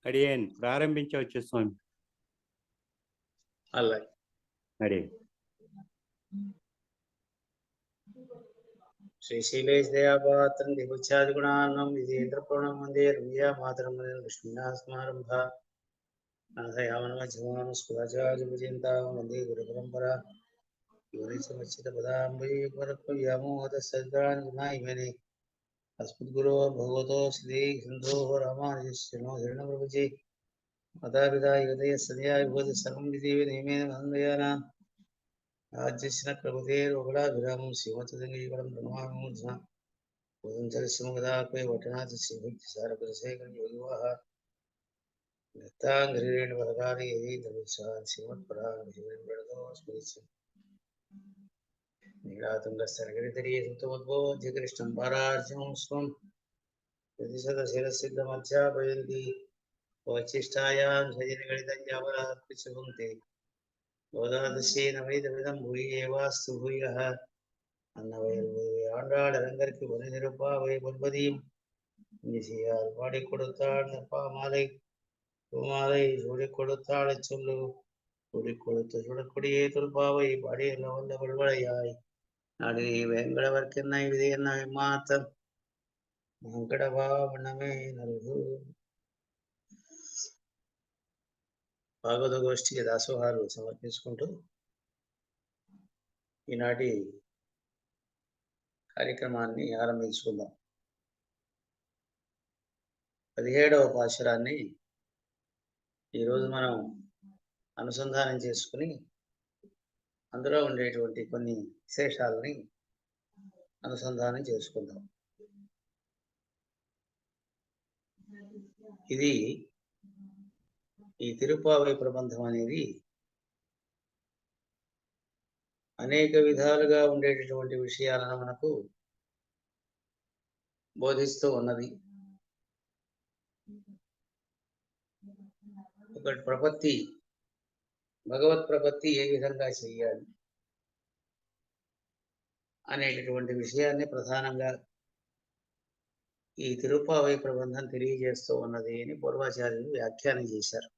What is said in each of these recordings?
అడియన్ ప్రారంభించవచ్చు స్వామి. అలాగే అడి శ్రీశైలేశదయాపాత్రం దిగుచ్ఛాదిగుణాన్నం విజేంద్రపూర్ణం వందే రమ్యా మాతరం లక్ష్మీనాస్మారంభ నాథయామనమధ్యమానుస్ఫురాచార్యపుజయంతాం వందే గురుపరంపరా యోనిసమచ్చితపదాంబుజీవరత్వయామోహతసద్గుణాని అస్మద్గురో భగవతో శ్రీ హిందో రామానుజస్యనో హిరణ్యప్రభుజీ మాతాపితా యువతయ సదయా విభూతి సర్వం విదేవి నియమేన మహందయానా రాజ్యస్న ప్రభుతేర్వకులాభిరామం శ్రీమద్దంగీకరం బ్రహ్మామూర్ధన ఉదంచరస్యమగదాపై వటనాథ శ్రీభక్తి సారపరశేఖరం యోగివాహ నిత్తాంగరేణ పరకారి శ్రీమత్పరాంగో స్మరించం నీరాతుంగస్తనగిరితరీ సుతమద్భోజ్యకృష్ణం పారార్జం స్వం ప్రతిశతశిరసిద్ధమధ్యాపయంతి వచిష్టాయాం సజనగణితంజావరాత్రిశుభంతే గోదాదశేన వైదవిదం భూయేవాస్తు భూయః அன்னவயல் ஆண்டாள் அரங்கற்கு ஒரு நிருப்பாவை பொன்பதியும் இசையால் பாடி கொடுத்தாள் நற்பா மாலை பூமாலை சூடிக் கொடுத்தாளை சொல்லு சூடிக் கொடுத்து சுடக்கூடியே துல்பாவை பாடியல்ல வந்த வல்வளையாய் நாடு வேங்கடவர்க்கென்ன இது என்ன விமாத்தம் மங்கடவா வண்ணமே நல்கு. భాగవత గోష్ఠికి దాసోహాలు సమర్పించుకుంటూ ఈనాటి కార్యక్రమాన్ని ఆరంభించుకుందాం. 17వ పాశురాన్ని ఈరోజు మనం అనుసంధానం చేసుకుని అందులో ఉండేటువంటి కొన్ని విశేషాలని అనుసంధానం చేసుకుందాం. ఇది ఈ తిరుప్పావై ప్రబంధం అనేది అనేక విధాలుగా ఉండేటటువంటి విషయాలను మనకు బోధిస్తూ ఉన్నది. ఒకటి ప్రపత్తి, భగవత్ ప్రపత్తి ఏ విధంగా చెయ్యాలి అనేటటువంటి విషయాన్ని ప్రధానంగా ఈ తిరుప్పావై ప్రబంధం తెలియజేస్తూ ఉన్నది అని పూర్వాచార్యులు వ్యాఖ్యానం చేశారు.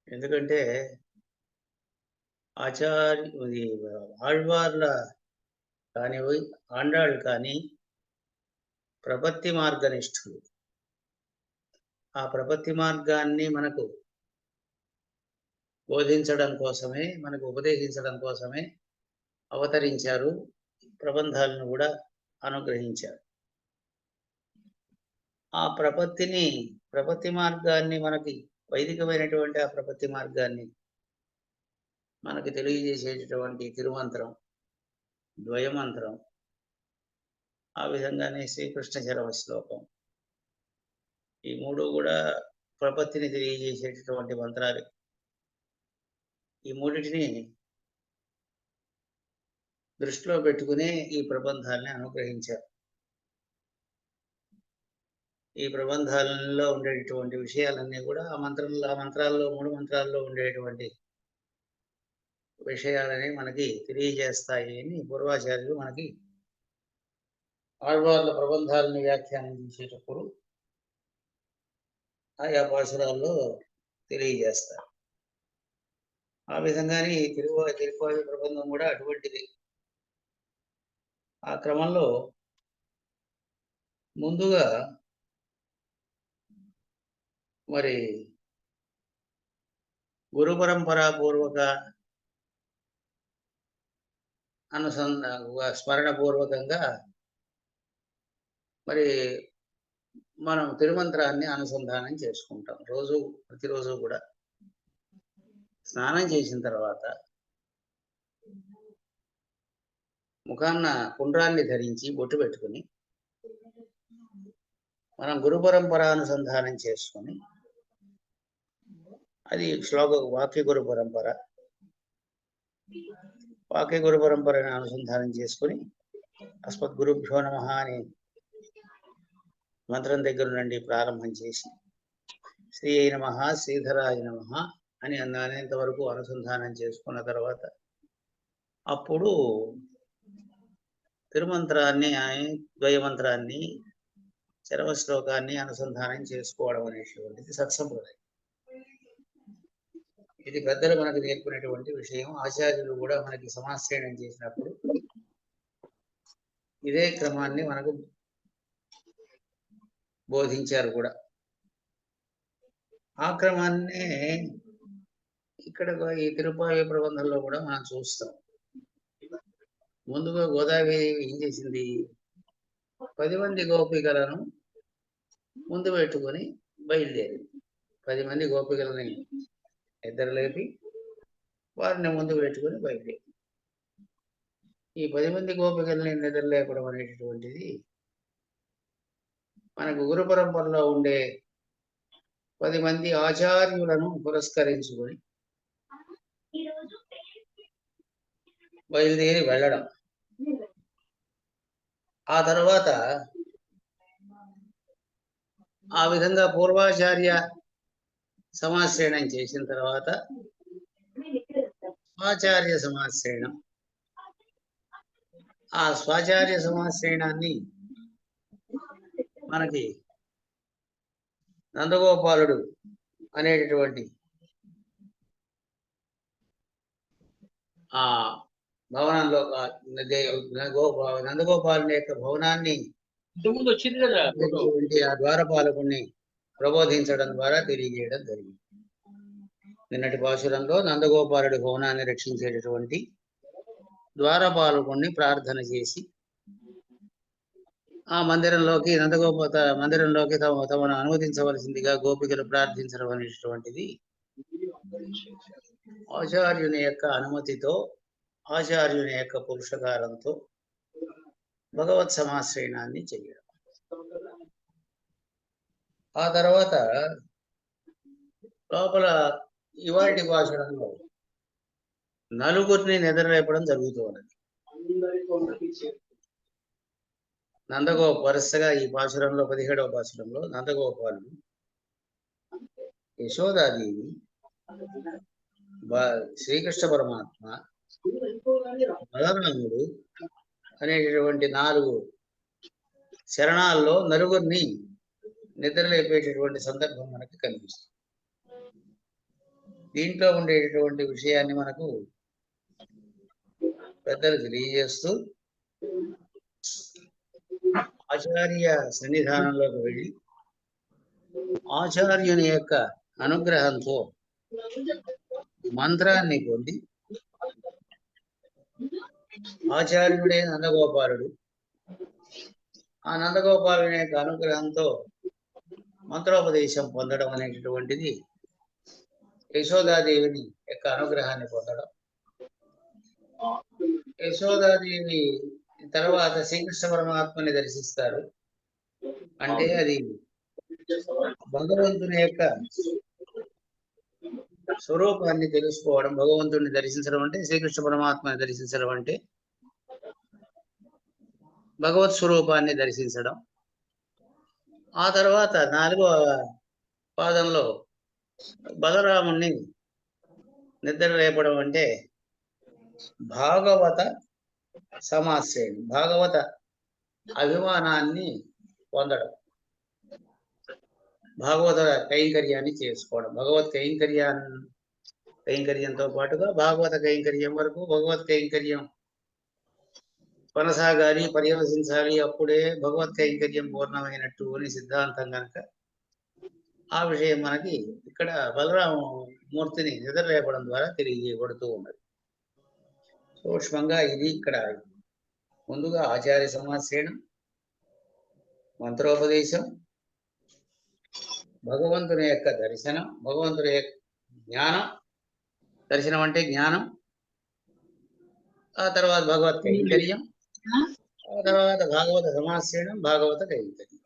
ఎందుకంటే ఆళ్వార్ల కానివి ఆండాళ్ళు కానీ ప్రపత్తి మార్గనిష్ఠులు. ఆ ప్రపత్తి మార్గాన్ని మనకు బోధించడం కోసమే, మనకు ఉపదేశించడం కోసమే అవతరించారు, ప్రబంధాలను కూడా అనుగ్రహించారు. ఆ ప్రపత్తి మార్గాన్ని మనకి వైదికమైనటువంటి ఆ ప్రపత్తి మార్గాన్ని మనకి తెలియజేసేటటువంటి తిరుమంత్రం, ద్వయమంత్రం, ఆ విధంగానే శ్రీకృష్ణ చరమ శ్లోకం, ఈ మూడు కూడా ప్రపత్తిని తెలియజేసేటటువంటి మంత్రాలు. ఈ మూడింటిని దృష్టిలో పెట్టుకునే ఈ ప్రబంధాన్ని అనుగ్రహించారు. ఈ ప్రబంధాలలో ఉండేటటువంటి విషయాలన్నీ కూడా ఆ మంత్రాల్లో 3 మంత్రాల్లో ఉండేటువంటి విషయాలని మనకి తెలియజేస్తాయి అని పూర్వాచార్యులు మనకి ఆళ్వార్ల ప్రబంధాలను వ్యాఖ్యానం చేసేటప్పుడు ఆయా పాశురాల్లో తెలియజేస్తారు. ఆ విధంగానే తిరుప్పావై ప్రబంధం కూడా అటువంటిది. ఆ క్రమంలో ముందుగా మరి గురు పరంపరాపూర్వక స్మరణపూర్వకంగా మరి మనం తిరుమంత్రాన్ని అనుసంధానం చేసుకుంటాం. ప్రతిరోజు కూడా స్నానం చేసిన తర్వాత ముఖాన్న కుండ్రాన్ని ధరించి బొట్టు పెట్టుకుని మనం గురు పరంపరానుసంధానం చేసుకొని, అది వాక్య గురు పరంపరని అనుసంధానం చేసుకుని అస్మద్గురుభ్యో నమః అని మంత్రం దగ్గర నుండి ప్రారంభం చేసి శ్రీ అయి నమః, శ్రీధరాయ నమః అని అనేంత వరకు అనుసంధానం చేసుకున్న తర్వాత అప్పుడు తిరుమంత్రాన్ని ద్వయమంత్రాన్ని చరమ శ్లోకాన్ని అనుసంధానం చేసుకోవడం అనేటువంటిది సత్సంప్రదాయం. ఇది పెద్దలు మనకు నేర్పినటువంటి విషయం. ఆచార్యులు కూడా మనకి సమాశ్రయణం చేసినప్పుడు ఇదే క్రమాన్ని మనకు బోధించారు కూడా. ఆ క్రమాన్నే ఇక్కడ ఈ తిరుపావి ప్రబంధంలో కూడా మనం చూస్తాం. ముందుగా గోదావరి ఏం చేసింది, 10 మంది గోపికలను ముందు పెట్టుకొని బయలుదేరింది. 10 మంది గోపికలని నిద్రలేపి వారిని ముందు పెట్టుకొని బయలుదేరి. ఈ 10 మంది గోపికల్ని నిద్రలేపడం అనేటటువంటిది మనకు గురు పరంపరలో ఉండే 10 మంది ఆచార్యులను పురస్కరించుకొని బయలుదేరి వెళ్ళడం. ఆ తర్వాత ఆ విధంగా పూర్వాచార్య సమాశ్రయణం చేసిన తర్వాత స్వాచార్య సమాశ్రయణం. ఆ స్వాచార్య సమాశ్రయణాన్ని మనకి నందగోపాలుడు అనేటటువంటి ఆ భవనంలో నందగోపాలుని యొక్క భవనాన్ని వచ్చింది కదా ఆ ద్వారపాలకుణ్ణి ప్రబోధించడం ద్వారా తెలియజేయడం జరిగింది. నిన్నటి పాశురంలో నందగోపాలుడి భవనాన్ని రక్షించేటటువంటి ద్వారపాలకుణ్ణి ప్రార్థన చేసి ఆ మందిరంలోకి మందిరంలోకి తమను అనుమతించవలసిందిగా గోపికలు ప్రార్థించడం అనేటువంటిది ఆచార్యుని యొక్క అనుమతితో, ఆచార్యుని యొక్క పురుషకారంతో భగవత్ సమాశ్రయణాన్ని చేయడం. ఆ తర్వాత లోపల ఇవాటి భాషణంలో నలుగురిని నిద్రలేపడం జరుగుతున్నది. వరుసగా ఈ పాశురంలో 17వ పాశురంలో నందగోపాలుడు, యశోదాదేవి, శ్రీకృష్ణ పరమాత్మ, బలరాముడు అనేటటువంటి 4 శరణాల్లో నలుగురిని నిద్రలేపేటటువంటి సందర్భం మనకి కనిపిస్తుంది. దీంట్లో ఉండేటటువంటి విషయాన్ని మనకు పెద్దలు తెలియజేస్తూ ఆచార్య సన్నిధానంలోకి వెళ్ళి ఆచార్యుని యొక్క అనుగ్రహంతో మంత్రాన్ని పొంది, ఆచార్యుడే నందగోపాలుడు, ఆ నందగోపాలుని యొక్క అనుగ్రహంతో మంత్రోపదేశం పొందడం అనేటటువంటిది, యశోదాదేవిని యొక్క అనుగ్రహాన్ని పొందడం. యశోదాదేవి తర్వాత శ్రీకృష్ణ పరమాత్మని దర్శిస్తారు. అంటే అది భగవంతుని యొక్క స్వరూపాన్ని తెలుసుకోవడం. భగవంతుడిని దర్శించడం అంటే, శ్రీకృష్ణ పరమాత్మని దర్శించడం అంటే భగవత్ స్వరూపాన్ని దర్శించడం. ఆ తర్వాత 4వ పాదంలో బలరాముణ్ణి నిద్ర లేపడం అంటే భాగవత సమాశ్రయం, భాగవత అభిమానాన్ని పొందడం, భాగవత కైంకర్యాన్ని చేసుకోవడం. భగవత్ కైంకర్యంతో పాటుగా భాగవత కైంకర్యం వరకు, భగవత్ కైంకర్యం కొనసాగాలి, పర్యవసించాలి, అప్పుడే భగవత్ కైంకర్యం పూర్ణమైనట్టు అని సిద్ధాంతం కనుక ఆ విషయం మనకి ఇక్కడ బలరామమూర్తిని నిద్రలేపడం ద్వారా తెలియజేయబడుతూ ఉన్నది. సూక్ష్మంగా ఇది ఇక్కడ ముందుగా ఆచార్య సమాశ్రయణం, మంత్రోపదేశం, భగవంతుని యొక్క దర్శనం, భగవంతుని యొక్క జ్ఞానం, దర్శనం అంటే జ్ఞానం, ఆ తర్వాత భగవత్ కైంకర్యం, ఆ తర్వాత భాగవత సమాశ్రయణం, భాగవత కైంకర్యం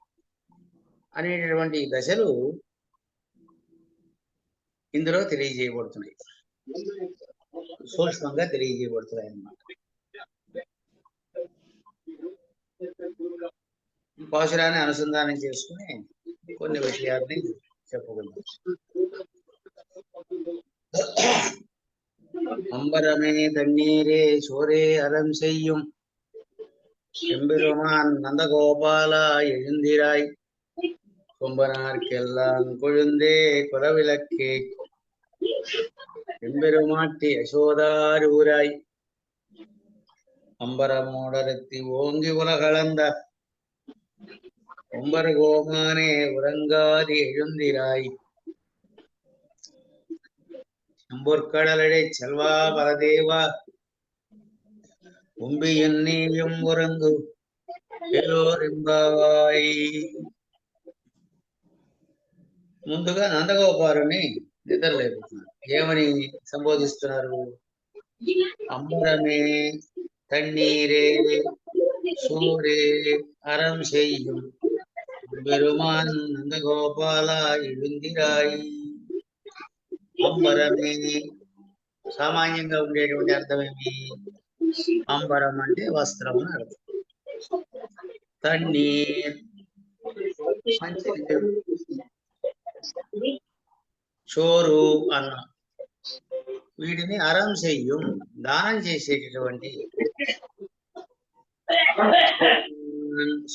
అనేటటువంటి దశలు ఇందులో తెలియజేయబడుతున్నాయి, సూక్ష్మంగా తెలియజేయబడుతున్నాయి అన్నమాట. పాశురాన్ని అనుసంధానం చేసుకుని కొన్ని విషయాల్ని చెప్పుకుందాం. அம்பரமே தண்ணீரே சோரே அறம் செய்யும் எம்பெருமான் நந்தகோபாலா எழுந்திராய் கொம்பனார்க்கெல்லாம் கொழுந்தே குலவிளக்கே எம்பெருமாட்டி யசோதாரூராய் அம்பரமோடரத்தி ஓங்கி உலகளந்த ஒம்பர் கோமானே உறங்காதி எழுந்திராய் செம்பொற்கடலடை செல்வா பரதேவா உம்பியின் நீயும் உறங்கு ఎలోరింబాయి. ముందుగా నందగోపారుని నిద్రలేపుతున్నారు. ఏమని సంబోధిస్తున్నారు? అంబరమే తన్నీరే సూరే అరం చెయ్యం పెరుమాన్ నందగోపాల ఇవిందిరాయి. అంబరమే సామాన్యంగా ఉండేటువంటి అర్థం ఏమి? అంబరం అంటే వస్త్రం అని అర్థం. తన్నీర్ చోరు అన్న వీటిని అరం చెయ్యం దానం చేసేటటువంటి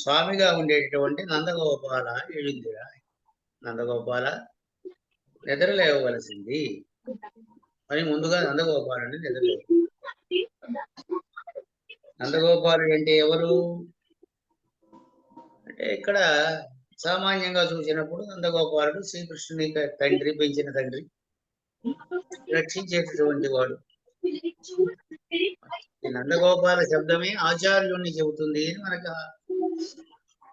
స్వామిగా ఉండేటటువంటి నందగోపాల ఎഴുందిరా. నందగోపాల నిద్రలేవలసింది అని ముందుగా నందగోపాలని నిద్రలేవు. నందగోపాలుడు అంటే ఎవరు అంటే ఇక్కడ సామాన్యంగా చూసినప్పుడు నందగోపాలుడు శ్రీకృష్ణుని తండ్రి, పెంచిన తండ్రి, రక్షించేటటువంటి వాడు. ఈ నందగోపాల శబ్దమే ఆచార్యుణ్ణి చెబుతుంది అని మనకు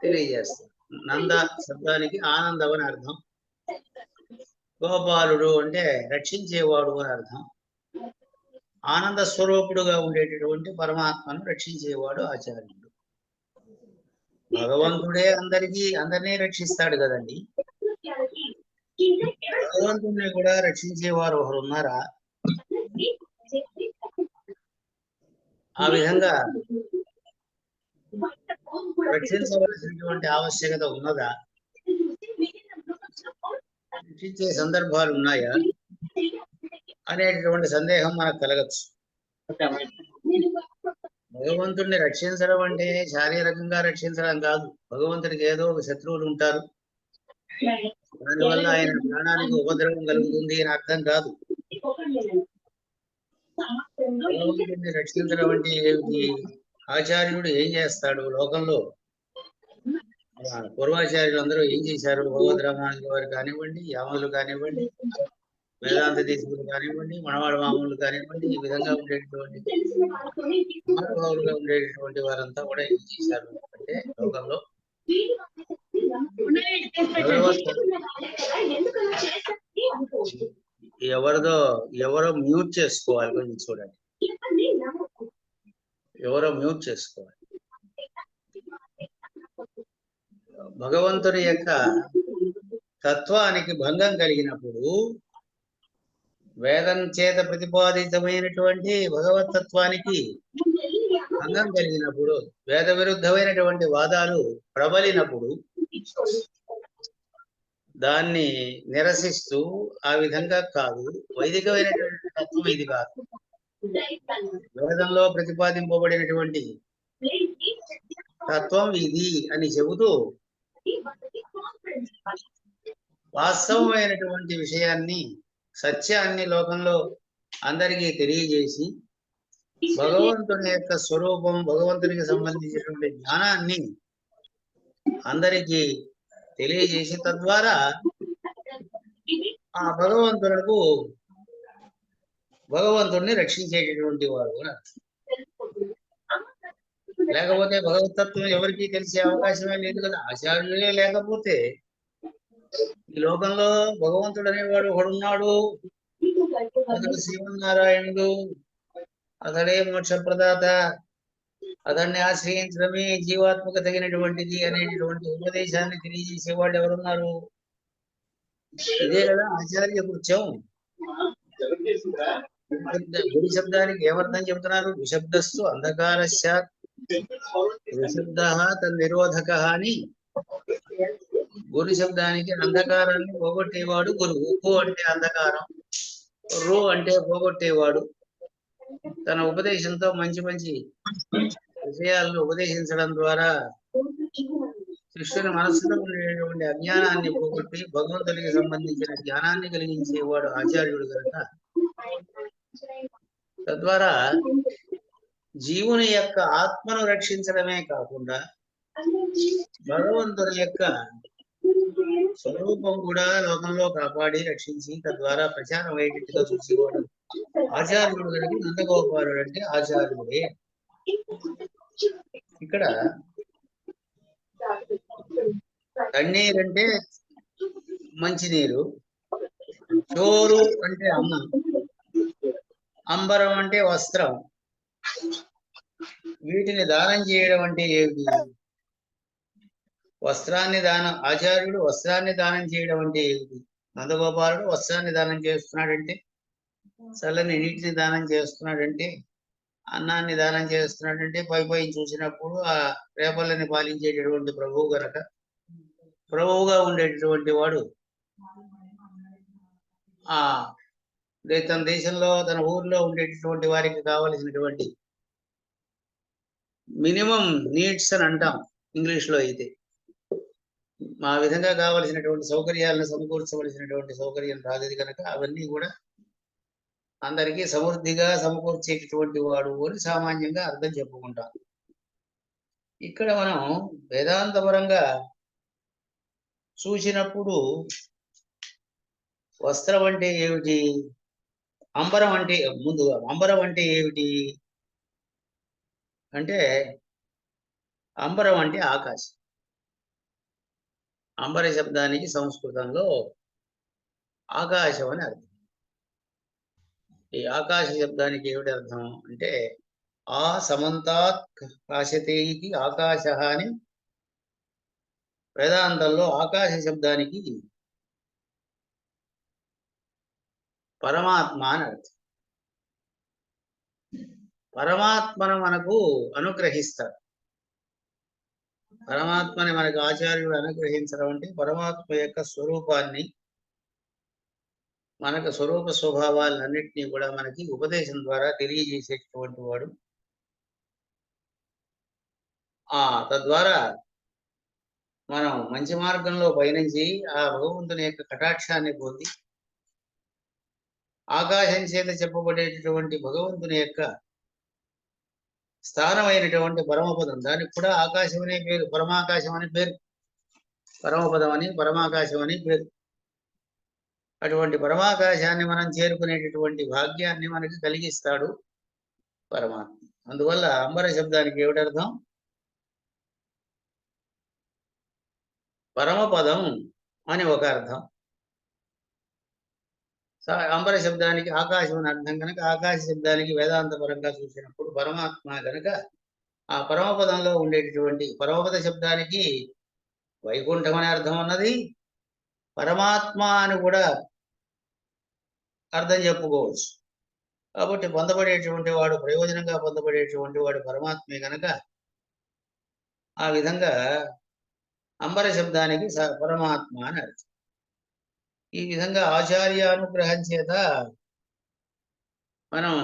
తెలియజేస్తుంది. నంద శబ్దానికి ఆనందం అని అర్థం, గోపాలుడు అంటే రక్షించేవాడు అని అర్థం. ఆనంద స్వరూపుడుగా ఉండేటటువంటి పరమాత్మను రక్షించేవాడు ఆచార్యుడు. భగవంతుడే అందరినీ రక్షిస్తాడు కదండి. భగవంతుడిని కూడా రక్షించేవారు ఒకరు ఉన్నారా? ఆ విధంగా రక్షించవలసినటువంటి ఆవశ్యకత ఉన్నదా? రక్షించే సందర్భాలు ఉన్నాయా అనేటటువంటి సందేహం మనకు కలగచ్చు. భగవంతుడిని రక్షించడం అంటే శారీరకంగా రక్షించడం కాదు. భగవంతుడికి ఏదో ఒక శత్రువులు ఉంటారు, దానివల్ల ఆయన ప్రాణానికి ఉపద్రవం కలుగుతుంది అని అర్థం కాదు. భగవంతుడిని రక్షించడం అంటే ఏమిటి? ఆచార్యుడు ఏం చేస్తాడు లోకంలో? పూర్వాచార్యులు అందరూ ఏం చేశారు? భగవద్ రామానుజుల వారు కానివ్వండి, యాములు కానివ్వండి, వేదాంత దేశకులు కానివ్వండి, మనవాడ మామూలు కానివ్వండి, ఈ విధంగా ఉండేటటువంటి మహానుభావులుగా ఉండేటటువంటి వారంతా కూడా ఏం చేశారు అంటే లోకంలో ఎవరో మ్యూట్ చేసుకోవాలి, కొంచెం చూడండి, ఎవరో మ్యూట్ చేసుకోవాలి. భగవంతుని యొక్క తత్వానికి భంగం కలిగినప్పుడు, వేదం చేత ప్రతిపాదితమైనటువంటి భగవతత్వానికి భంగం కలిగినప్పుడు, వేద విరుద్ధమైనటువంటి వాదాలు ప్రబలినప్పుడు దాన్ని నిరసిస్తూ ఆ విధంగా కాదు, వైదికమైనటువంటి తత్వం ఇది కాదు, వేదంలో ప్రతిపాదింపబడినటువంటి తత్వం ఇది అని చెబుతూ వాస్తవమైనటువంటి విషయాన్ని, సత్యాన్ని లోకంలో అందరికీ తెలియజేసి భగవంతుని యొక్క స్వరూపం, భగవంతునికి సంబంధించినటువంటి జ్ఞానాన్ని అందరికీ తెలియజేసి తద్వారా ఆ భగవంతుడిని రక్షించేటటువంటి వాడు. లేకపోతే భగవతత్వం ఎవరికి తెలిసే అవకాశమే లేదు కదా. ఆచార్యులే లేకపోతే ఈ లోకంలో భగవంతుడు అనేవాడు ఒకడున్నాడు, అతడు శ్రీమన్నారాయణుడు, అతడే మోక్షప్రదాత, అతన్ని ఆశ్రయించడమే జీవాత్మక తగినటువంటిది అనేటటువంటి ఉపదేశాన్ని తెలియజేసే వాళ్ళు ఎవరున్నారు? ఇదే కదా ఆచార్య కృత్యం. గుడి శబ్దానికి ఏమర్థం చెబుతున్నారు? విశబ్దస్సు అంధకారస్యాత్ విశబ్ద తన్నిరోధక అని. గురు శబ్దానికి అంధకారాన్ని పోగొట్టేవాడు గురువు. కు అంటే అంధకారం, రు అంటే పోగొట్టేవాడు. తన ఉపదేశంతో మంచి మంచి విషయాలను ఉపదేశించడం ద్వారా శిష్యుని మనస్సులో ఉండేటువంటి అజ్ఞానాన్ని పోగొట్టి భగవంతునికి సంబంధించిన జ్ఞానాన్ని కలిగించేవాడు ఆచార్యుడు కనుక తద్వారా జీవుని యొక్క ఆత్మను రక్షించడమే కాకుండా భగవంతుని యొక్క స్వరూపం కూడా లోకంలో కాపాడి రక్షించి తద్వారా ప్రచారం అయ్యేట్టుగా చూసేవాడు ఆచార్యుడు కనుక నందగోపాలుడు అంటే ఆచార్యుడే. ఇక్కడ తన్నీరు అంటే మంచినీరు, చోరు అంటే అన్నం, అంబరం అంటే వస్త్రం. వీటిని దానం చేయడం అంటే ఏమిటి? వస్త్రాన్ని దానం, ఆచార్యుడు వస్త్రాన్ని దానం చేయడం అంటే ఏమిటి? నందగోపాలుడు వస్త్రాన్ని దానం చేస్తున్నాడంటే, చల్లని నీటిని దానం చేస్తున్నాడంటే, అన్నాన్ని దానం చేస్తున్నాడంటే, పై పై చూసినప్పుడు ఆ రేపల్లని పాలించేటటువంటి ప్రభువు గనక ప్రభువుగా ఉండేటటువంటి వాడు ఆ తన దేశంలో తన ఊర్లో ఉండేటటువంటి వారికి కావలసినటువంటి మినిమం నీడ్స్ అని అంటాం ఇంగ్లీష్లో అయితే. ఆ విధంగా కావలసినటువంటి సౌకర్యాలను సమకూర్చవలసినటువంటి సౌకర్యం రాలేదు కనుక అవన్నీ కూడా అందరికీ సమృద్ధిగా సమకూర్చేటటువంటి వాడు అని సామాన్యంగా అర్థం చెప్పుకుంటాం. ఇక్కడ మనం వేదాంతపరంగా చూసినప్పుడు వస్త్రం అంటే ఏమిటి, అంబరం అంటే ముందుగా అంబరం అంటే ఏమిటి అంటే అంబరం అంటే ఆకాశం. అంబర శబ్దానికి సంస్కృతంలో ఆకాశం అని అర్థం. ఈ ఆకాశ శబ్దానికి ఏమిటి అర్థం అంటే ఆ సమంతాత్ కాశతేకి ఆకాశ అని వేదాంతంలో ఆకాశ శబ్దానికి పరమాత్మ అని అర్థం. పరమాత్మను మనకు అనుగ్రహిస్తాడు. పరమాత్మని మనకు ఆచార్యుడు అనుగ్రహించడం అంటే పరమాత్మ యొక్క స్వరూపాన్ని, మనకు స్వరూప స్వభావాలన్నింటినీ కూడా మనకి ఉపదేశం ద్వారా తెలియజేసేటటువంటి వాడు. తద్వారా మనం మంచి మార్గంలో పయనించి ఆ భగవంతుని యొక్క కటాక్షాన్ని పొంది ఆకాశం చేత చెప్పబడేటటువంటి భగవంతుని యొక్క స్థానమైనటువంటి పరమపదం, దానికి కూడా ఆకాశం అనే పేరు, పరమాకాశం అని పేరు, పరమపదం అని పరమాకాశం అని పేరు. అటువంటి పరమాకాశాన్ని మనం చేరుకునేటటువంటి భాగ్యాన్ని మనకి కలిగిస్తాడు పరమాత్మ. అందువల్ల అంబర శబ్దానికి ఏమిటి అర్థం? పరమపదం అని ఒక అర్థం. అంబర శబ్దానికి ఆకాశం అని అర్థం కనుక ఆకాశ శబ్దానికి వేదాంత పరంగా చూసినప్పుడు పరమాత్మ కనుక ఆ పరమపదంలో ఉండేటటువంటి పరమపద శబ్దానికి వైకుంఠం అనే అర్థం ఉన్నది, పరమాత్మ అని కూడా అర్థం చెప్పుకోవచ్చు. కాబట్టి పొందబడేటువంటి వాడు, ప్రయోజనంగా పొందబడేటువంటి వాడు పరమాత్మే కనుక ఆ విధంగా అంబర శబ్దానికి పరమాత్మ అని అర్థం. ఈ విధంగా ఆచార్యానుగ్రహం చేత మనం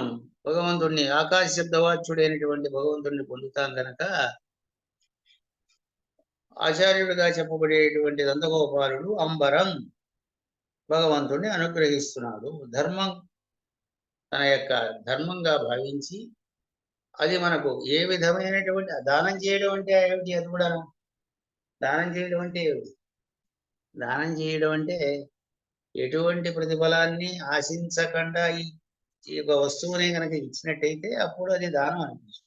భగవంతుణ్ణి, ఆకాశ శబ్దవాచ్యుడైనటువంటి భగవంతుణ్ణి పొందుతాం కనుక ఆచార్యుడిగా చెప్పబడేటువంటి నందగోపాలుడు అంబరం భగవంతుణ్ణి అనుగ్రహిస్తున్నాడు. ధర్మం తన యొక్క ధర్మంగా భావించి అది మనకు ఏ విధమైనటువంటి దానం చేయడం అంటే ఏమిటి? అది కూడా దానం చేయడం అంటే ఏమిటి? దానం చేయడం అంటే ఎటువంటి ప్రతిఫలాన్ని ఆశించకుండా ఈ యొక్క వస్తువునే కనుక ఇచ్చినట్టయితే అప్పుడు అది దానం అనిపిస్తుంది.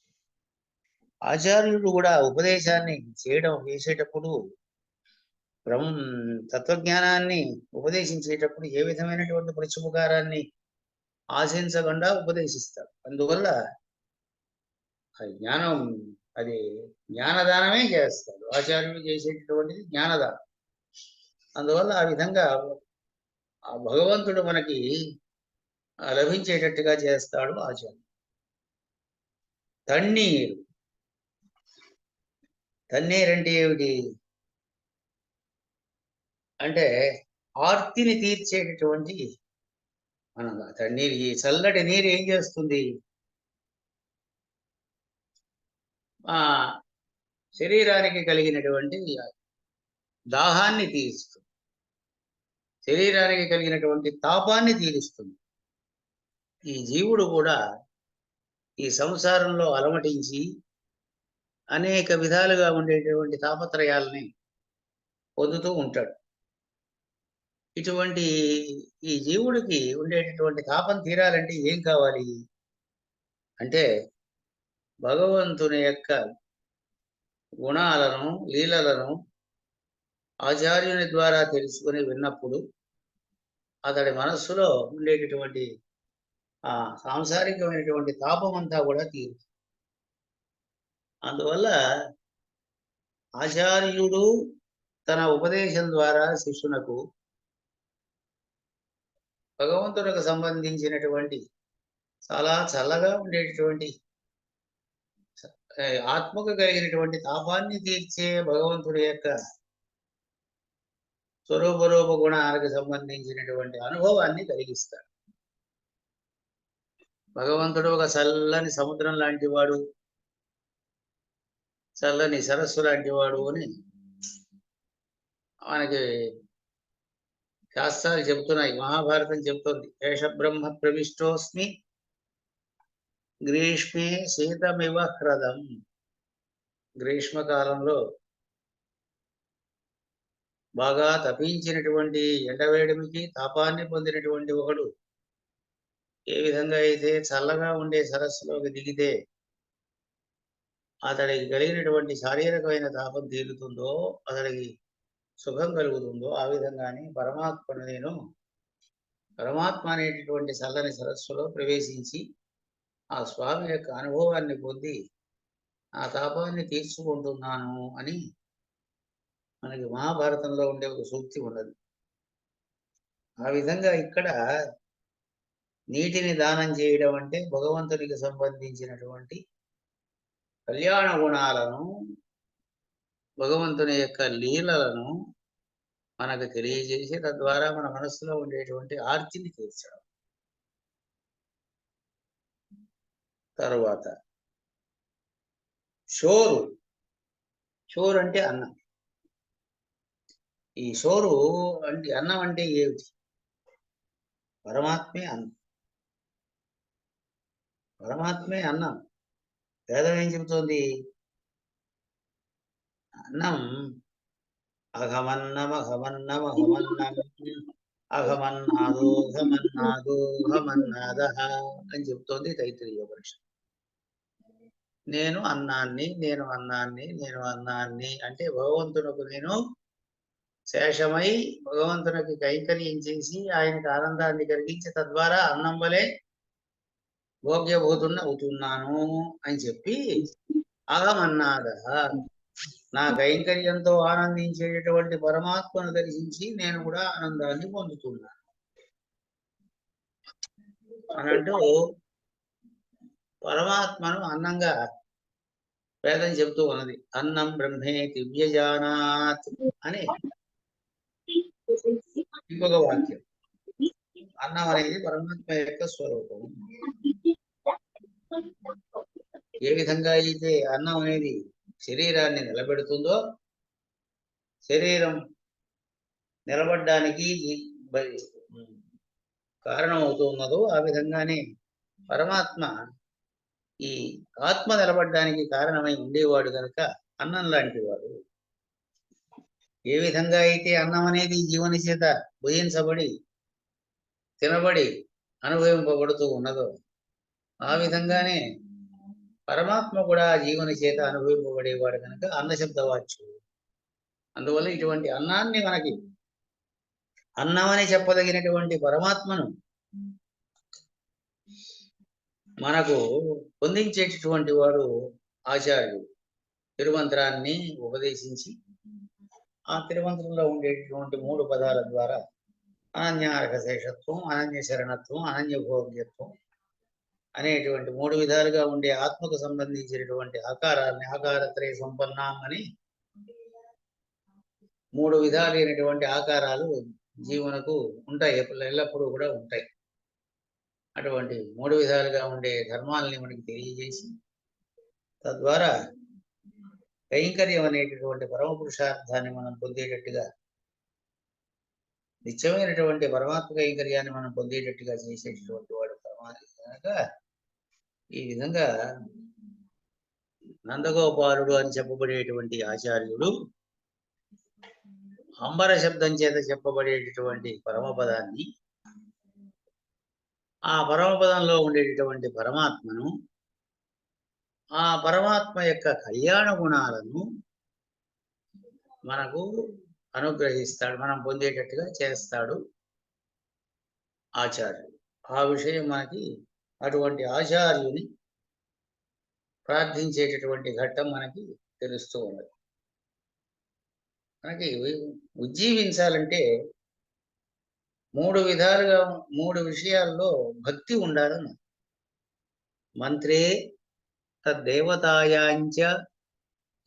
ఆచార్యుడు కూడా ఉపదేశాన్ని చేసేటప్పుడు తత్వజ్ఞానాన్ని ఉపదేశించేటప్పుడు ఏ విధమైనటువంటి ప్రత్యుపకారాన్ని ఆశించకుండా ఉపదేశిస్తాడు. అందువల్ల జ్ఞానం, అది జ్ఞానదానమే చేస్తాడు. ఆచార్యుడు చేసేటటువంటిది జ్ఞానదానం. అందువల్ల ఆ విధంగా ఆ భగవంతుడు మనకి లభించేటట్టుగా చేస్తాడు ఆచార్యుడు. తన్నీరు, తన్నీరు అంటే ఏమిటి అంటే ఆర్తిని తీర్చేటటువంటి తన్నీరు. ఈ చల్లటి నీరు ఏం చేస్తుంది? ఆ శరీరానికి కలిగినటువంటి దాహాన్ని తీరుస్తుంది, శరీరానికి కలిగినటువంటి తాపాన్ని తీరుస్తుంది. ఈ జీవుడు కూడా ఈ సంసారంలో అలమటించి అనేక విధాలుగా ఉండేటువంటి తాపత్రయాలని పొందుతూ ఉంటాడు. ఇటువంటి ఈ జీవుడికి ఉండేటటువంటి తాపం తీరాలంటే ఏం కావాలి అంటే భగవంతుని యొక్క గుణాలను, లీలలను ఆచార్యుని ద్వారా తెలుసుకుని విన్నప్పుడు అతడి మనస్సులో ఉండేటటువంటి ఆ సాంసారికమైనటువంటి తాపం అంతా కూడా తీరుతుంది. అందువల్ల ఆచార్యుడు తన ఉపదేశం ద్వారా శిష్యునకు భగవంతునికి సంబంధించినటువంటి చాలా చల్లగా ఉండేటటువంటి ఆత్మకు కలిగినటువంటి తాపాన్ని తీర్చే భగవంతుడి యొక్క స్వరూపరూప గుణాలకు సంబంధించినటువంటి అనుభవాన్ని కలిగిస్తాడు. భగవంతుడు ఒక చల్లని సముద్రం లాంటి వాడు, చల్లని సరస్సు లాంటి వాడు అని మనకి శాస్త్రాలు చెబుతున్నాయి. మహాభారతం చెబుతుంది, ఏష బ్రహ్మ ప్రవిష్టోస్మి గ్రీష్మే శీతమివ హ్రదం. గ్రీష్మకాలంలో బాగా తపించినటువంటి ఎండవేడిమికి తాపాన్ని పొందినటువంటి ఒకడు ఏ విధంగా అయితే చల్లగా ఉండే సరస్సులోకి దిగితే అతడికి కలిగినటువంటి శారీరకమైన తాపం తీరుతుందో, అతడికి సుఖం కలుగుతుందో, ఆ విధంగానే పరమాత్మను నేను పరమాత్మ అనేటటువంటి చల్లని సరస్సులో ప్రవేశించి ఆ స్వామి యొక్క అనుభవాన్ని పొంది ఆ తాపాన్ని తీర్చుకుంటున్నాను అని మనకి మహాభారతంలో ఉండే ఒక సూక్తి ఉన్నది. ఆ విధంగా ఇక్కడ నీటిని దానం చేయడం అంటే భగవంతునికి సంబంధించినటువంటి కళ్యాణ గుణాలను, భగవంతుని యొక్క లీలలను మనకు తెలియజేసి తద్వారా మన మనస్సులో ఉండేటువంటి ఆర్తిని తీర్చడం. తరువాత షోరు. షోరు అంటే అన్నం. ఈ షోరు అంటే అన్నం అంటే ఏమిటి? పరమాత్మే అన్నం, పరమాత్మే అన్నం. వేదం ఏం చెబుతోంది? అన్నం అఘమన్నమఘమన్నమఘమన్నం అఘమన్నాదోఘమన్నాదోఘమన్నాద అని చెబుతోంది తైత్తిరీయ ఉపనిషత్తు. నేను అన్నాన్ని, నేను అన్నాన్ని, నేను అన్నాన్ని అంటే భగవంతునకు నేను శేషమై భగవంతునికి కైంకర్యం చేసి ఆయనకు ఆనందాన్ని కలిగించి తద్వారా అన్నం వలె భోగ్యభూతున్న అవుతున్నాను అని చెప్పి అహమన్నాద నా కైంకర్యంతో ఆనందించేటటువంటి పరమాత్మను దర్శించి నేను కూడా ఆనందాన్ని పొందుతున్నాను అనంటూ పరమాత్మను అన్నంగా వేదం చెబుతూ ఉన్నది. అన్నం బ్రహ్మే దివ్యజానాత్ అని ఇంకొక వాక్యం. అన్నం అనేది పరమాత్మ యొక్క స్వరూపం. ఏ విధంగా అయితే అన్నం అనేది శరీరాన్ని నిలబెడుతుందో, శరీరం నిలబడ్డానికి కారణం అవుతున్నదో, ఆ విధంగానే పరమాత్మ ఈ ఆత్మ నిలబడ్డానికి కారణమై ఉండేవాడు కనుక అన్నం లాంటి వాడు. ఏ విధంగా అయితే అన్నం అనేది జీవని చేత భుజించబడి తినబడి అనుభవింపబడుతూ ఉన్నదో, ఆ విధంగానే పరమాత్మ కూడా జీవని చేత అనుభవింపబడేవాడు కనుక అన్నశబ్దవాచ్యుడు. అందువల్ల ఇటువంటి అన్నాన్ని మనకి అన్నమని చెప్పదగినటువంటి పరమాత్మను మనకు పొందించేటటువంటి వాడు ఆచార్యుడు. తిరుమంత్రాన్ని ఉపదేశించి ఆ తిరుమంత్రంలో ఉండేటటువంటి 3 పదాల ద్వారా అనన్యార్హ శేషత్వం, అనన్య శరణత్వం, అనన్య భోగ్యత్వం అనేటువంటి 3 విధాలుగా ఉండే ఆత్మకు సంబంధించినటువంటి ఆకారాన్ని ఆకారత్రయ సంపన్నాం అని 3 విధాలైనటువంటి ఆకారాలు జీవనకు ఉంటాయి, ఎల్లప్పుడూ కూడా ఉంటాయి. అటువంటి 3 విధాలుగా ఉండే ధర్మాలని మనకి తెలియజేసి తద్వారా కైంకర్యం అనేటటువంటి పరమ పురుషార్థాన్ని మనం పొందేటట్టుగా, నిత్యమైనటువంటి పరమాత్మ కైంకర్యాన్ని మనం పొందేటట్టుగా చేసేటటువంటి వాడు పరమాత్మ కనుక ఈ విధంగా నందగోపాలుడు అని చెప్పబడేటువంటి ఆచార్యుడు అంబర శబ్దం చేత చెప్పబడేటటువంటి పరమపదాన్ని, ఆ పరమపదంలో ఉండేటటువంటి పరమాత్మను, ఆ పరమాత్మ యొక్క కళ్యాణ గుణాలను మనకు అనుగ్రహిస్తాడు, మనం పొందేటట్టుగా చేస్తాడు ఆచార్యుడు. ఆ విషయం మనకి అటువంటి ఆచార్యుని ప్రార్థించేటటువంటి ఘట్టం మనకి తెలుస్తూ ఉన్నది. మనకి ఉజ్జీవించాలంటే మూడు విధాలుగా, మూడు విషయాల్లో భక్తి ఉండాలని. మంత్రే తద్దేవతాయాంచ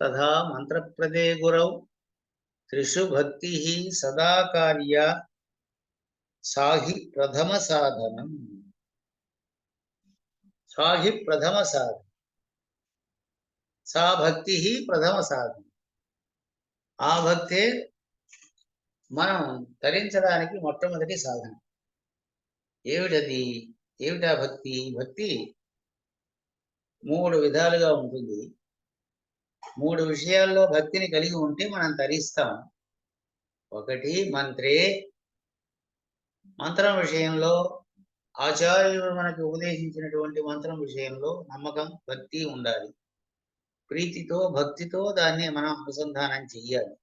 తథా మంత్రప్రదే గురౌ త్రిషు భక్తి సదా కార్య సాహి ప్రథమ సాధనం. సాహి ప్రథమ సాధనం, సా భక్తి ప్రథమ సాధనం. ఆ భక్తే మనం తరించడానికి మొట్టమొదటి సాధన. ఏమిటది? ఏమిటా భక్తి? భక్తి మూడు విధాలుగా ఉంటుంది. మూడు విషయాల్లో భక్తిని కలిగి ఉంటే మనం తరిస్తాం. ఒకటి మంత్రే, మంత్రం విషయంలో ఆచార్యులు మనకి ఉపదేశించినటువంటి మంత్రం విషయంలో నమ్మకం, భక్తి ఉండాలి. ప్రీతితో, భక్తితో దాన్ని మనం అనుసంధానం చెయ్యాలి.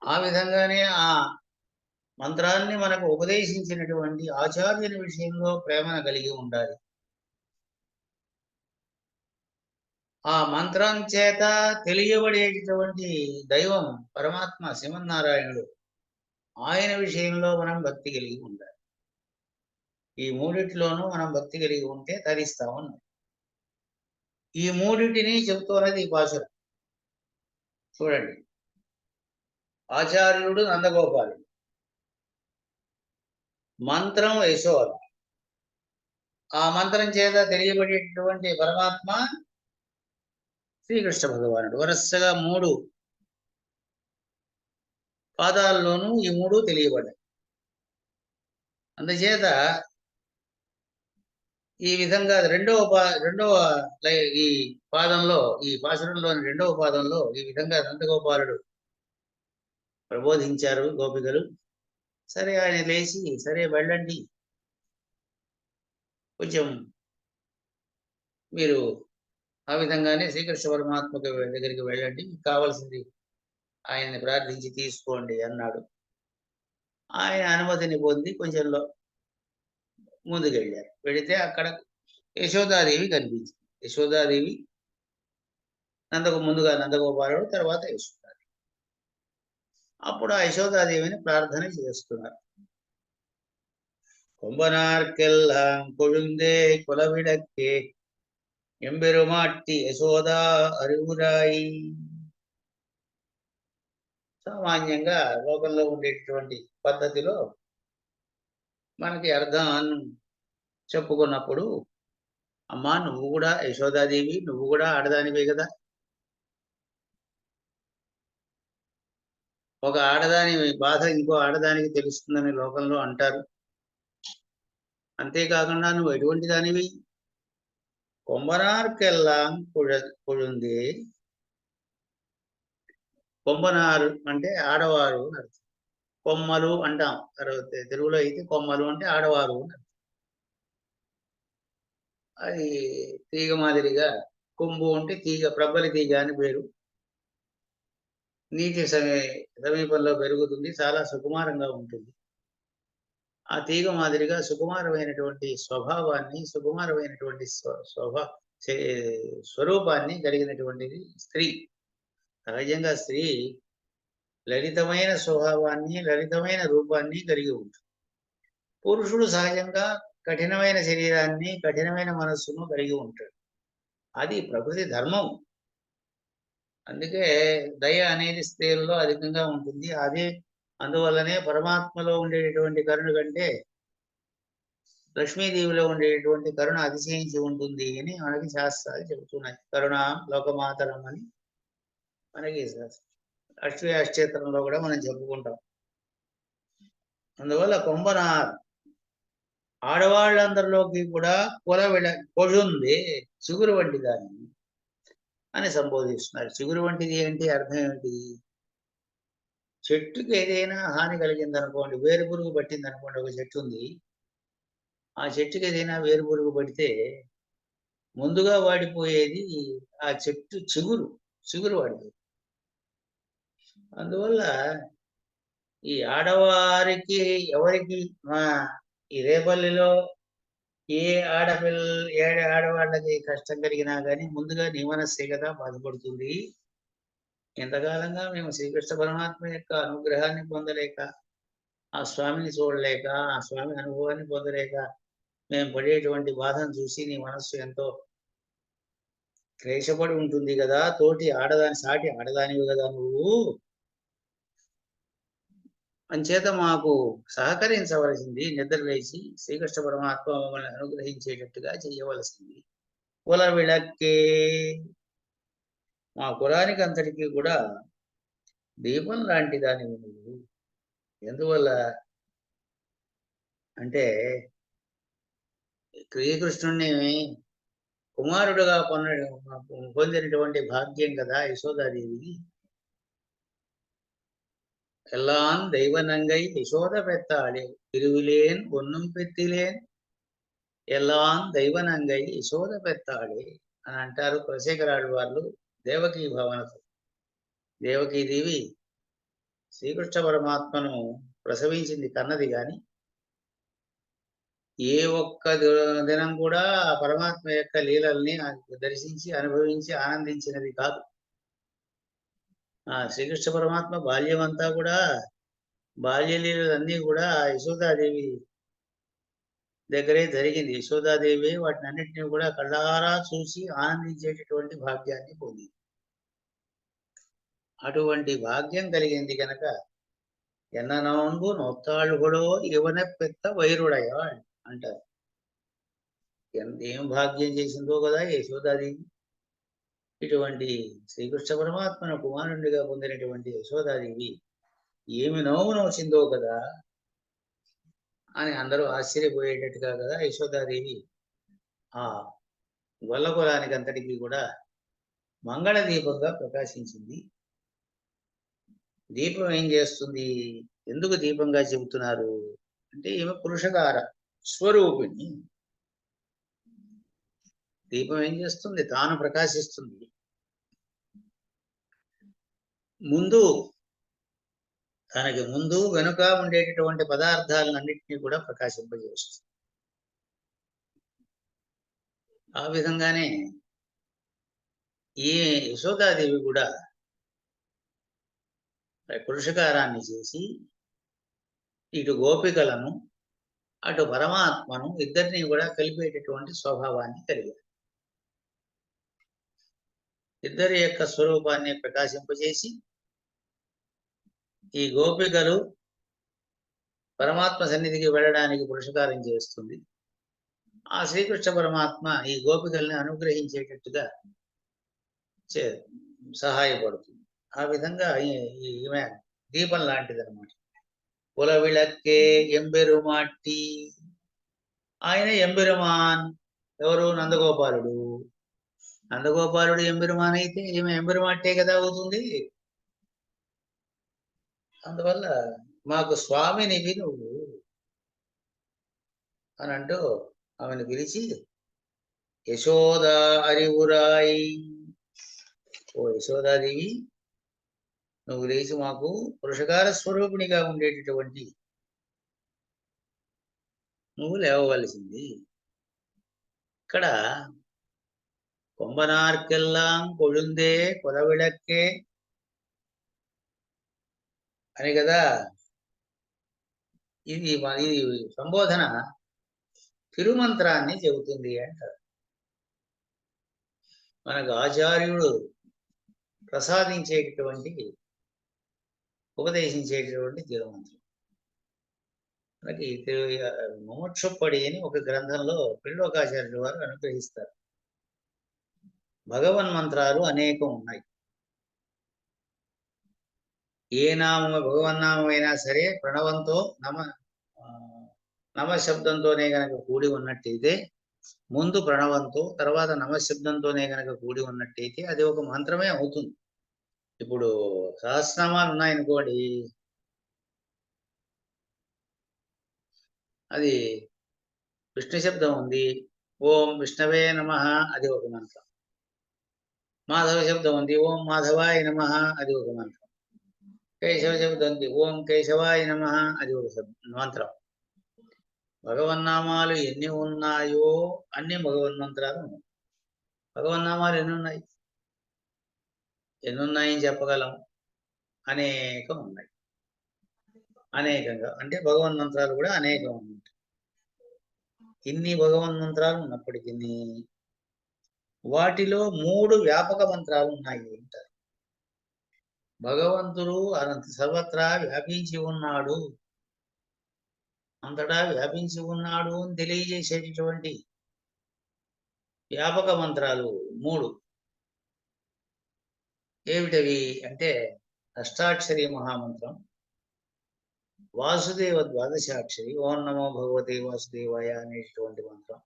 ఆ విధంగానే ఆ మంత్రాన్ని మనకు ఉపదేశించినటువంటి ఆచార్యుని విషయంలో ప్రేమను కలిగి ఉండాలి. ఆ మంత్రం చేత తెలియబడేటటువంటి దైవం పరమాత్మ శ్రీమన్నారాయణుడు, ఆయన విషయంలో మనం భక్తి కలిగి ఉండాలి. ఈ మూడిటిలోనూ మనం భక్తి కలిగి ఉంటే తరిస్తామన్నాం. ఈ మూడిటిని చెబుతున్నది ఈ పాశురం. చూడండి, ఆచార్యుడు నందగోపాలుడు, మంత్రం యశోద, ఆ మంత్రం చేత తెలియబడేటటువంటి పరమాత్మ శ్రీకృష్ణ భగవానుడు. వరుసగా మూడు పాదాల్లోనూ ఈ మూడు తెలియబడ్డాయి. అందుచేత ఈ విధంగా రెండవ ఈ పాదంలో, ఈ పాశురంలోని రెండవ పాదంలో ఈ విధంగా నందగోపాలుడు ప్రబోధించారు గోపికలు. సరే, ఆయన లేచి సరే వెళ్ళండి, కొంచెం మీరు ఆ విధంగానే శ్రీకృష్ణ పరమాత్మ దగ్గరికి వెళ్ళండి, కావాల్సింది ఆయన్ని ప్రార్థించి తీసుకోండి అన్నాడు. ఆయన అనుమతిని పొంది కొంచెంలో ముందుకెళ్ళారు. వెళితే అక్కడ యశోదాదేవి కనిపించింది. యశోదాదేవి ముందుగా నందగోపాలుడు, తర్వాత యశోదాదేవి. అప్పుడు ఆ యశోదాదేవిని ప్రార్థన చేస్తున్నారు. கொம்பனார்க்கெல்லாம் கொழுந்தே குலவிளக்கே ఎంబెరుమాట్టి యశోదా అరుగురాయి. సామాన్యంగా లోకంలో ఉండేటటువంటి పద్ధతిలో మనకి అర్థం చెప్పుకున్నప్పుడు, అమ్మా నువ్వు కూడా యశోదాదేవి, నువ్వు కూడా ఆడదానివే కదా, ఒక ఆడదాని బాధ ఇంకో ఆడదానికి తెలుస్తుందని లోకంలో అంటారు. అంతేకాకుండా నువ్వు ఎటువంటి దానివి? కొమ్మనార్కెల్లాం కొழுందే. కొమ్మనారు అంటే ఆడవారు అని అర్థం. కొమ్మలు అంటాం తెలుగులో అయితే, కొమ్మలు అంటే ఆడవారు అని అర్థం. అది తీగ మాదిరిగా, కొమ్ము అంటే తీగ, ప్రబ్బలి తీగ అని పేరు. నీటి సమీపంలో పెరుగుతుంది, చాలా సుకుమారంగా ఉంటుంది. ఆ తీగ మాదిరిగా సుకుమారమైనటువంటి స్వభావాన్ని, సుకుమారమైనటువంటి స్వరూపాన్ని కలిగినటువంటిది స్త్రీ. సహజంగా స్త్రీ లలితమైన స్వభావాన్ని, లలితమైన రూపాన్ని కలిగి ఉంటుంది. పురుషుడు సహజంగా కఠినమైన శరీరాన్ని, కఠినమైన మనస్సును కలిగి ఉంటాడు. అది ప్రకృతి ధర్మం. అందుకే దయ అనేది స్త్రీల్లో అధికంగా ఉంటుంది. అదే అందువల్లనే పరమాత్మలో ఉండేటటువంటి కరుణ కంటే లక్ష్మీదేవిలో ఉండేటువంటి కరుణ అతిశయించి ఉంటుంది అని మనకి శాస్త్రాలు చెబుతున్నాయి. కరుణ లోకమాతరం అని మనకి అష్టమి అష్టేత్రంలో కూడా మనం చెప్పుకుంటాం. అందువల్ల కొంబనార్ ఆడవాళ్ళందరిలోకి కూడా కొజుంది చిగురు వంటి దాన్ని అని సంబోధిస్తున్నారు. చిగురు వంటిది ఏంటి, అర్థం ఏమిటి? చెట్టుకి ఏదైనా హాని కలిగింది అనుకోండి, వేరు పురుగు పట్టింది అనుకోండి, ఒక చెట్టు ఉంది, ఆ చెట్టుకి ఏదైనా వేరు పురుగు పడితే ముందుగా వాడిపోయేది ఆ చెట్టు చిగురు వాడిపోయింది. అందువల్ల ఈ ఆడవారికి ఎవరికి ఈ రేపల్లిలో ఏ ఆడవాళ్ళకి కష్టం కలిగినా కానీ ముందుగా నీ మనస్సే కదా బాధపడుతుంది. ఎంతకాలంగా మేము శ్రీకృష్ణ పరమాత్మ యొక్క అనుగ్రహాన్ని పొందలేక, ఆ స్వామిని చూడలేక, ఆ స్వామి అనుభవాన్ని పొందలేక మేము పడేటువంటి బాధను చూసి నీ మనస్సు ఎంతో క్లేశపడి ఉంటుంది కదా. సాటి ఆడదానివి కదా నువ్వు, అంచేత మాకు సహకరించవలసింది. నిద్ర లేచి శ్రీకృష్ణ పరమాత్మ మమ్మల్ని అనుగ్రహించేటట్టుగా చేయవలసింది. కుల విళక్కే, మా కులానికి అంతటికీ కూడా దీపం లాంటి దానివి నువ్వు. ఎందువల్ల అంటే శ్రీకృష్ణుణ్ణి కుమారుడుగా పొందినటువంటి భాగ్యం కదా యశోదాదేవికి. ఎల్లాన్ దైవనంగై యశోద పెత్తాడే తిరువిలేన్ ఒన్నం పెట్టిలేన్ ఎల్లాన్ దైవనంగై యశోద పెత్తాడే అని అంటారు కులశేఖరాడు వాళ్ళు దేవకీ భావనతో. దేవకీదేవి శ్రీకృష్ణ పరమాత్మను ప్రసవించింది, కన్నది, గాని ఏ ఒక్క దినం కూడా ఆ పరమాత్మ యొక్క లీలల్ని దర్శించి అనుభవించి ఆనందించినది కాదు. ఆ శ్రీకృష్ణ పరమాత్మ బాల్యం అంతా కూడా, బాల్యలీలన్నీ కూడా యశోదాదేవి దగ్గరే జరిగింది. యశోదాదేవి వాటిని అన్నింటినీ కూడా కళ్ళారా చూసి ఆనందించేటటువంటి భాగ్యాన్ని పొందింది. అటువంటి భాగ్యం కలిగింది కనుక ఎన్న నోన్బు నొత్తాళ్ళుగడో ఇవన పెద్ద వైరుడయ్యా అంటారు. ఏం భాగ్యం చేసిందో కదా యశోదాదేవి. ఇటువంటి శ్రీకృష్ణ పరమాత్మను కుమారుడిగా పొందినటువంటి యశోదాదేవి ఏమి నోము నోచిందో కదా అని అందరూ ఆశ్చర్యపోయేటట్టుగా కదా యశోదాదేవి ఆ గొల్ల కులానికి అంతటికీ కూడా మంగళ దీపంగా ప్రకాశించింది. దీపం ఏం చేస్తుంది, ఎందుకు దీపంగా చెబుతున్నారు అంటే ఈమె పురుషకార స్వరూపిణి. దీపం ఏం చేస్తుంది, తాను ప్రకాశిస్తుంది. తనకి ముందు వెనుక ఉండేటటువంటి పదార్థాలన్నింటినీ కూడా ప్రకాశింపజేస్తుంది. ఆ విధంగానే ఈ యశోదాదేవి కూడా పురుషకారాన్ని చేసి ఇటు గోపికలను అటు పరమాత్మను ఇద్దరిని కూడా కలిపేటటువంటి స్వభావాన్ని కలిగారు. ఇద్దరి యొక్క స్వరూపాన్ని ప్రకాశింపజేసి ఈ గోపికలు పరమాత్మ సన్నిధికి వెళ్ళడానికి పురుషకారం చేస్తుంది. ఆ శ్రీకృష్ణ పరమాత్మ ఈ గోపికల్ని అనుగ్రహించేటట్టుగా సహాయపడుతుంది. ఆ విధంగా ఈమె దీపం లాంటిది అనమాట. కుల విళక్కే ఎంబెరుమాట్టి, ఆయన ఎంబెరుమాన్. ఎవరు? నందగోపాలుడు. నందగోపాలుడు ఎంబెరుమాన్ అయితే ఈమె ఎంబెరుమాట్టే కదా అవుతుంది. అందువల్ల మాకు స్వామినివి నువ్వు అని అంటూ ఆమెను పిలిచి యశోద అరివురాయి, ఓ యశోదాదేవి, నువ్వు లేచి మాకు పురుషకార స్వరూపిణిగా ఉండేటటువంటి నువ్వు లేవవలసింది. ఇక్కడ కొంబనార్కెల్లాం కొழுందే కొలవిళక్కే అని కదా. ఇది సంబోధన తిరుమంత్రాన్ని చెబుతుంది అంటారు. మనకు ఆచార్యుడు ప్రసాదించేటటువంటి ఉపదేశించేటటువంటి తిరుమంత్రం. మనకి ముముక్షుప్పడి అని ఒక గ్రంథంలో పిల్లోకాచార్యుల వారు అనుగ్రహిస్తారు. భగవన్ మంత్రాలు అనేకం ఉన్నాయి. ఏ నామం భగవన్నామం అయినా సరే ప్రణవంతో నమశబ్దంతోనే గనక కూడి ఉన్నట్టయితే, ముందు ప్రణవంతో తర్వాత నమశబ్దంతోనే గనక కూడి ఉన్నట్టయితే అది ఒక మంత్రమే అవుతుంది. ఇప్పుడు సహస్రనామాలు ఉన్నాయనుకోండి, అది విష్ణు శబ్దం ఉంది, ఓం విష్ణవే నమః అది ఒక మంత్రం. మాధవ శబ్దం ఉంది, ఓం మాధవాయ నమః అది ఒక మంత్రం. కేశవ శబ్దం ఉంది, ఓం కేశవాయ నమః అది ఒక మంత్రం. భగవన్నామాలు ఎన్ని ఉన్నాయో అన్ని భగవన్మంత్రాలు ఉన్నాయి. భగవన్నామాలు ఎన్ని ఉన్నాయి? ఎన్నున్నాయని చెప్పగలం? అనేకం ఉన్నాయి. అనేకంగా అంటే భగవన్మంత్రాలు కూడా అనేకం ఉన్నాయి. ఇన్ని భగవన్మంత్రాలు ఉన్నప్పటికీ వాటిలో 3 వ్యాపక మంత్రాలు ఉన్నాయి అంటారు. భగవంతుడు అనంత సర్వత్రా వ్యాపించి ఉన్నాడు, అంతటా వ్యాపించి ఉన్నాడు అని తెలియజేసేటటువంటి వ్యాపక మంత్రాలు 3. ఏమిటవి అంటే అష్టాక్షరి మహామంత్రం, వాసుదేవ ద్వాదశాక్షరి ఓం నమో భగవతే వాసుదేవాయ అనేటువంటి మంత్రం,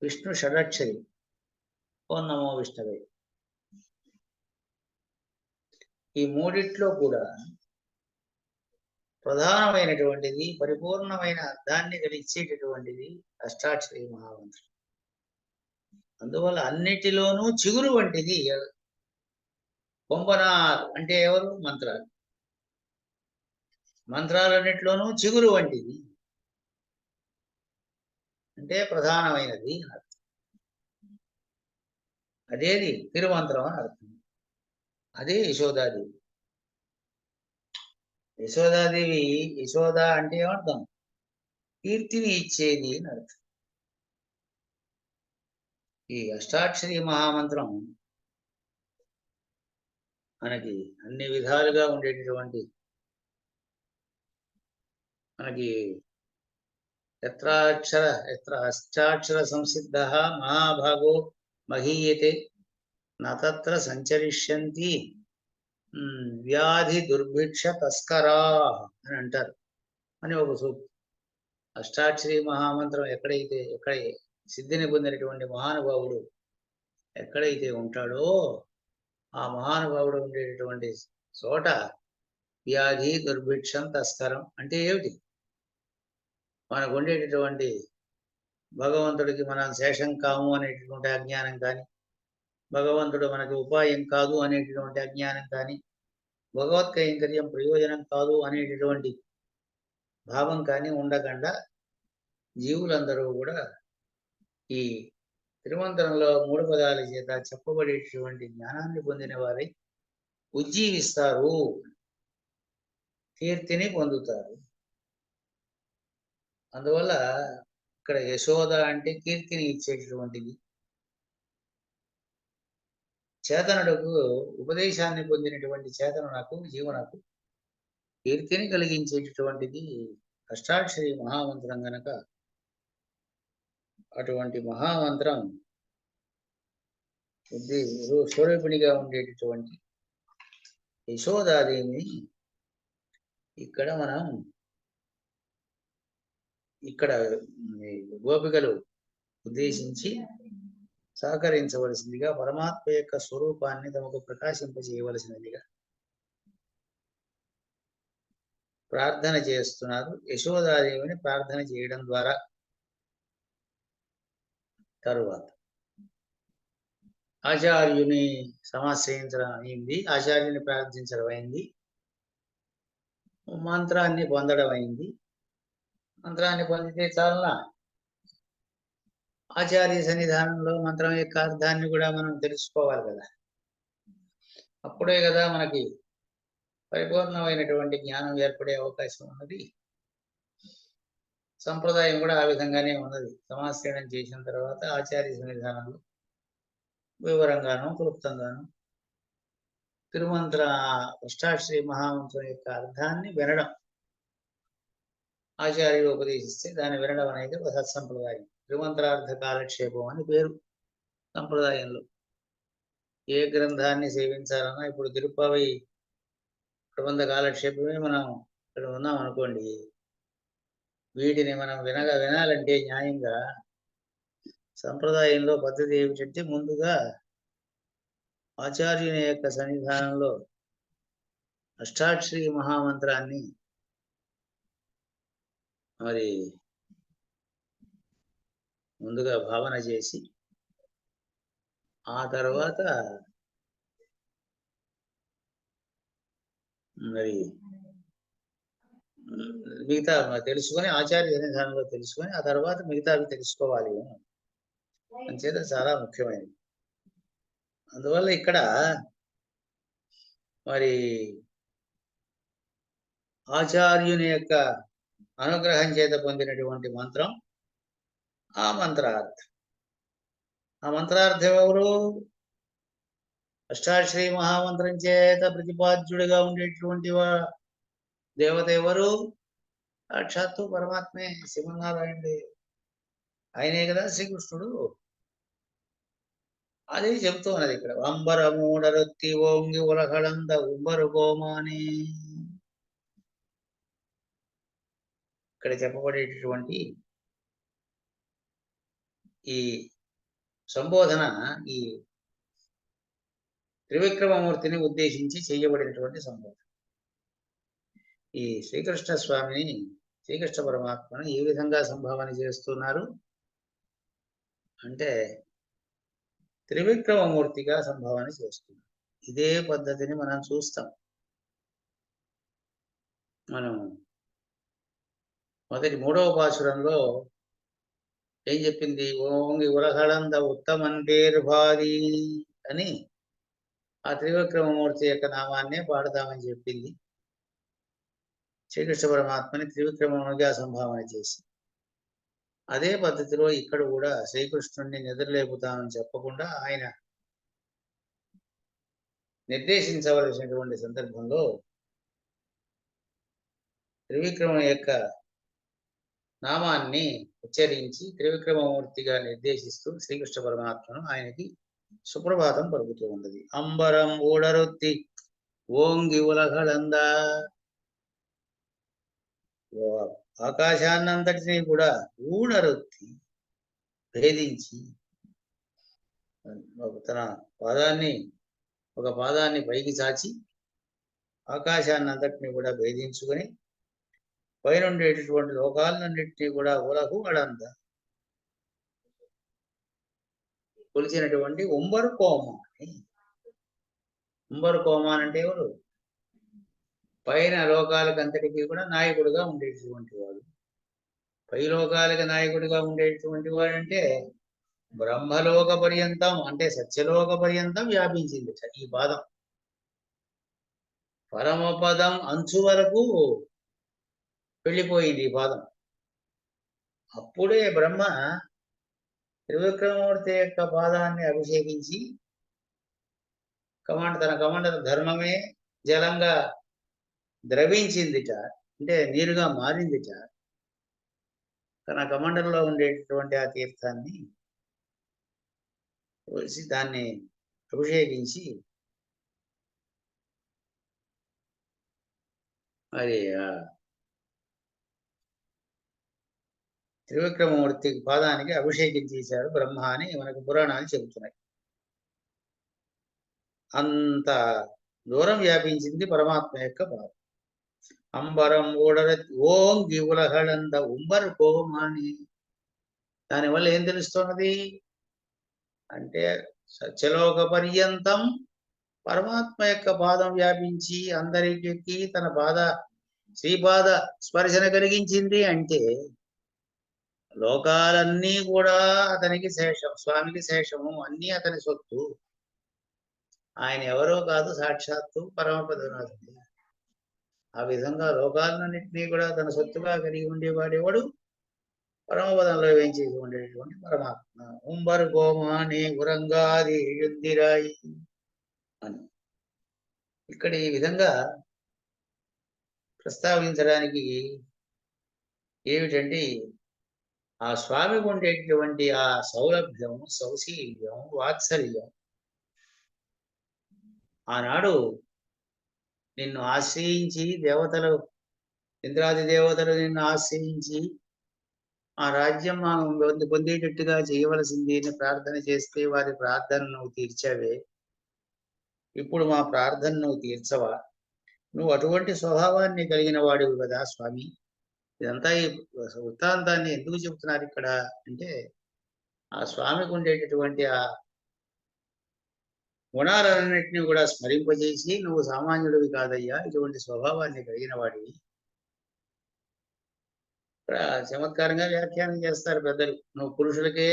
విష్ణు షడాక్షరి ఓం నమో విష్ణవే. ఈ మూడిట్లో కూడా ప్రధానమైనటువంటిది, పరిపూర్ణమైన అర్థాన్ని కలిగించేటటువంటిది అష్టాక్షరి మహామంత్రం. అందువల్ల అన్నిటిలోనూ చిగురు వంటిది. కొంబనార్ అంటే ఎవరు? మంత్రాలు. మంత్రాలన్నిటిలోనూ చిగురు వంటిది అంటే ప్రధానమైనది అని అర్థం. అదేది తిరుమంత్రం అని అర్థం. అదే యశోదాదేవి. యశోదాదేవి, యశోద అంటే ఏమర్థం? కీర్తిని ఇచ్చేది అని అర్థం. ఈ అష్టాక్షరి మహామంత్రం మనకి అన్ని విధాలుగా ఉండేటటువంటి, మనకి ఎత్ర అష్టాక్షర సంసిద్ధ మహాభాగో మహీయతే నత్ర సంచరిష్యంతి వ్యాధి దుర్భిక్ష తస్కరా అని అంటారు అని ఒక సూక్తి. అష్టాక్షరి మహామంత్రం ఎక్కడ సిద్ధిని పొందినటువంటి మహానుభావుడు ఎక్కడైతే ఉంటాడో ఆ మహానుభావుడు ఉండేటటువంటి చోట వ్యాధి దుర్భిక్షం తస్కరం అంటే ఏమిటి? మనకు ఉండేటటువంటి భగవంతుడికి మనం శేషం కాము అనేటటువంటి అజ్ఞానం కానీ, భగవంతుడు మనకి ఉపాయం కాదు అనేటటువంటి అజ్ఞానం కానీ, భగవత్ కైంకర్యం ప్రయోజనం కాదు అనేటటువంటి భావం కానీ ఉండకుండా జీవులందరూ కూడా ఈ తిరుమంత్రంలో 3 పదాల చేత చెప్పబడేటటువంటి జ్ఞానాన్ని పొందిన వారై ఉజ్జీవిస్తారు, కీర్తిని పొందుతారు. అందువల్ల ఇక్కడ యశోద అంటే కీర్తిని ఇచ్చేటటువంటిది. చేతనుడుకు ఉపదేశాన్ని పొందినటువంటి చేతనునకు జీవనకు కీర్తిని కలిగించేటటువంటిది అష్టాక్షరి మహామంత్రం గనక అటువంటి మహామంత్రం స్వరూపిణిగా ఉండేటటువంటి యశోదాదేవిని ఇక్కడ గోపికలు ఉద్దేశించి సహకరించవలసిందిగా, పరమాత్మ యొక్క స్వరూపాన్ని తమకు ప్రకాశింపజేయవలసినదిగా ప్రార్థన చేస్తున్నారు. యశోదాదేవిని ప్రార్థన చేయడం ద్వారా తరువాత ఆచార్యుని సమాశ్రయించడం అయింది, ఆచార్యుని ప్రార్థించడం అయింది, మంత్రాన్ని పొందడం అయింది. మంత్రాన్ని పొందితే చాలనా? ఆచార్య సన్నిధానంలో మంత్రం యొక్క అర్థాన్ని కూడా మనం తెలుసుకోవాలి కదా. అప్పుడే కదా మనకి పరిపూర్ణమైనటువంటి జ్ఞానం ఏర్పడే అవకాశం ఉన్నది. సంప్రదాయం కూడా ఆ విధంగానే ఉన్నది. సమాశ్రయణం చేసిన తర్వాత ఆచార్య సన్నిధానంలో వివరంగాను క్లుప్తంగాను తిరుమంత్ర అష్టాక్షరి మహామంత్రం యొక్క అర్థాన్ని వినడం, ఆచార్యుడు ఉపదేశిస్తే దాన్ని వినడం అనేది ఒక సత్సంప్రదాయం. త్రిమంత్రార్థ కాలక్షేపం అని పేరు సంప్రదాయంలో. ఏ గ్రంథాన్ని సేవించాలన్నా ఇప్పుడు తిరుప్పావై ప్రబంధ కాలక్షేపమే మనం ఇక్కడ ఉన్నాం అనుకోండి, వీటిని మనం వినాలంటే న్యాయంగా సంప్రదాయంలో పద్ధతి ఏమిటంటే ముందుగా ఆచార్యుని యొక్క సన్నిధానంలో అష్టాక్షరి మహామంత్రాన్ని మరి ముందుగా భావన చేసి ఆ తర్వాత మరి మిగతా తెలుసుకొని ఆచార్య సన్నిధానంలో తెలుసుకొని ఆ తర్వాత మిగతావి తెలుసుకోవాలి అంచేత చాలా ముఖ్యమైనది. అందువల్ల ఇక్కడ మరి ఆచార్యుని యొక్క అనుగ్రహం చేత పొందినటువంటి మంత్రం ఆ మంత్రార్థం. ఆ మంత్రార్థం ఎవరు? అష్టాక్షరి మహామంత్రం చేత ప్రతిపాద్యుడిగా ఉండేటువంటి దేవత ఎవరు? సాక్షాత్తు పరమాత్మే, శ్రీమన్నారాయణుడే. ఆయనే కదా శ్రీకృష్ణుడు. అదే చెబుతూ ఉన్నది ఇక్కడ. అంబరమూడరొత్తి ఓంగి ఉలహళంద ఉబ్బరు గోమాని. ఇక్కడ చెప్పబడేటటువంటి ఈ సంబోధన ఈ త్రివిక్రమమూర్తిని ఉద్దేశించి చేయబడినటువంటి సంబోధన. ఈ శ్రీకృష్ణ స్వామిని, శ్రీకృష్ణ పరమాత్మను ఏ విధంగా సంభావన చేస్తున్నారు అంటే త్రివిక్రమమూర్తిగా సంభావన చేస్తున్నారు. ఇదే పద్ధతిని మనం చూస్తాం. మనం మొదటి 3వ పాసురంలో ఏం చెప్పింది? ఓంగి ఉలహళంద ఉత్తమంటేర్భాది అని ఆ త్రివిక్రమమూర్తి యొక్క నామాన్నే పాడతామని చెప్పింది. శ్రీకృష్ణ పరమాత్మని త్రివిక్రమమునిగా సంభావన చేసి అదే పద్ధతిలో ఇక్కడ కూడా శ్రీకృష్ణుడిని నిద్రలేపుతామని చెప్పకుండా ఆయన నిర్దేశించవలసినటువంటి సందర్భంలో త్రివిక్రమ యొక్క నామాన్ని ఉచ్చరించి త్రివిక్రమమూర్తిగా నిర్దేశిస్తూ శ్రీకృష్ణ పరమాత్మను ఆయనకి సుప్రభాతం పలుకుతూ ఉన్నది. అంబరం ఊడరొత్తి ఓంగి ఉలహళంద. ఆకాశాన్నంతటినీ కూడా ఊడరొత్తి భేదించి తన ఒక పాదాన్ని పైకి చాచి ఆకాశాన్నంతటినీ కూడా భేదించుకొని పైన ఉండేటటువంటి లోకాలన్నింటినీ కూడా ఉలహు అడంద కొలిచినటువంటి ఉంబరు కోమాని. ఉంబరు కోమాన్ అంటే ఎవరు? పైన లోకాలకంతటికీ కూడా నాయకుడిగా ఉండేటటువంటి వాడు. పై లోకాలకి నాయకుడిగా ఉండేటటువంటి వాడు అంటే బ్రహ్మలోక పర్యంతం అంటే సత్యలోక పర్యంతం వ్యాపించింది ఈ పాదం. పరమపదం అంచు వరకు వెళ్ళిపోయింది ఈ పాదం. అప్పుడే బ్రహ్మ త్రివిక్రమమూర్తి యొక్క పాదాన్ని అభిషేకించి తన కమండల ధర్మమే జలంగా ద్రవించిందిట, అంటే నీరుగా మారిందిట. తన కమండలంలో ఉండేటటువంటి ఆ తీర్థాన్ని పోసి దాన్ని అభిషేకించి మరి త్రివిక్రమమూర్తి పాదానికి అభిషేకించేశాడు బ్రహ్మ అని మనకు పురాణాలు చెబుతున్నాయి. అంత దూరం వ్యాపించింది పరమాత్మ యొక్క పాదం. అంబరం ఊడరతి ఓంగి ఉలహళంద ఉంబరు కోమాని. దానివల్ల ఏం తెలుస్తున్నది అంటే సత్యలోక పర్యంతం పరమాత్మ యొక్క పాదం వ్యాపించి అందరికి తన శ్రీపాద స్పర్శన కలిగించింది. అంటే లోకాలన్నీ కూడా అతనికి శేషం, స్వామికి శేషము, అన్నీ అతని సొత్తు. ఆయన ఎవరో కాదు, సాక్షాత్తు పరమపదనాథుడు. ఆ విధంగా లోకాలన్నింటినీ కూడా తన సొత్తుగా కలిగి ఉండేవాడేవాడు? పరమపదంలో వేయించేసి ఉండేటువంటి పరమాత్మ. ఉంబరు గోమాని ఉరంగాది యుద్ధిరాయి అని ఇక్కడ ఈ విధంగా ప్రస్తావించడానికి ఏమిటంటే ఆ స్వామికి ఉండేటటువంటి ఆ సౌలభ్యం, సౌశీల్యం, వాత్సల్యం ఆనాడు నిన్ను ఆశ్రయించి దేవతలు, ఇంద్రాది దేవతలు నిన్ను ఆశ్రయించి ఆ రాజ్యం మనం పొందేటట్టుగా చేయవలసింది అని ప్రార్థన చేస్తే వారి ప్రార్థన నువ్వు తీర్చావే. ఇప్పుడు మా ప్రార్థన నువ్వు తీర్చవా? నువ్వు అటువంటి స్వభావాన్ని కలిగిన వాడివి కదా స్వామి. ఇదంతా ఈ వృత్తాంతాన్ని ఎందుకు చెబుతున్నారు ఇక్కడ అంటే, ఆ స్వామికి ఉండేటటువంటి ఆ గుణాలన్నింటినీ కూడా స్మరింపజేసి, నువ్వు సామాన్యుడివి కాదయ్యా, ఇటువంటి స్వభావాన్ని కలిగిన వాడివి. చమత్కారంగా వ్యాఖ్యానం చేస్తారు పెద్దలు. నువ్వు పురుషులకే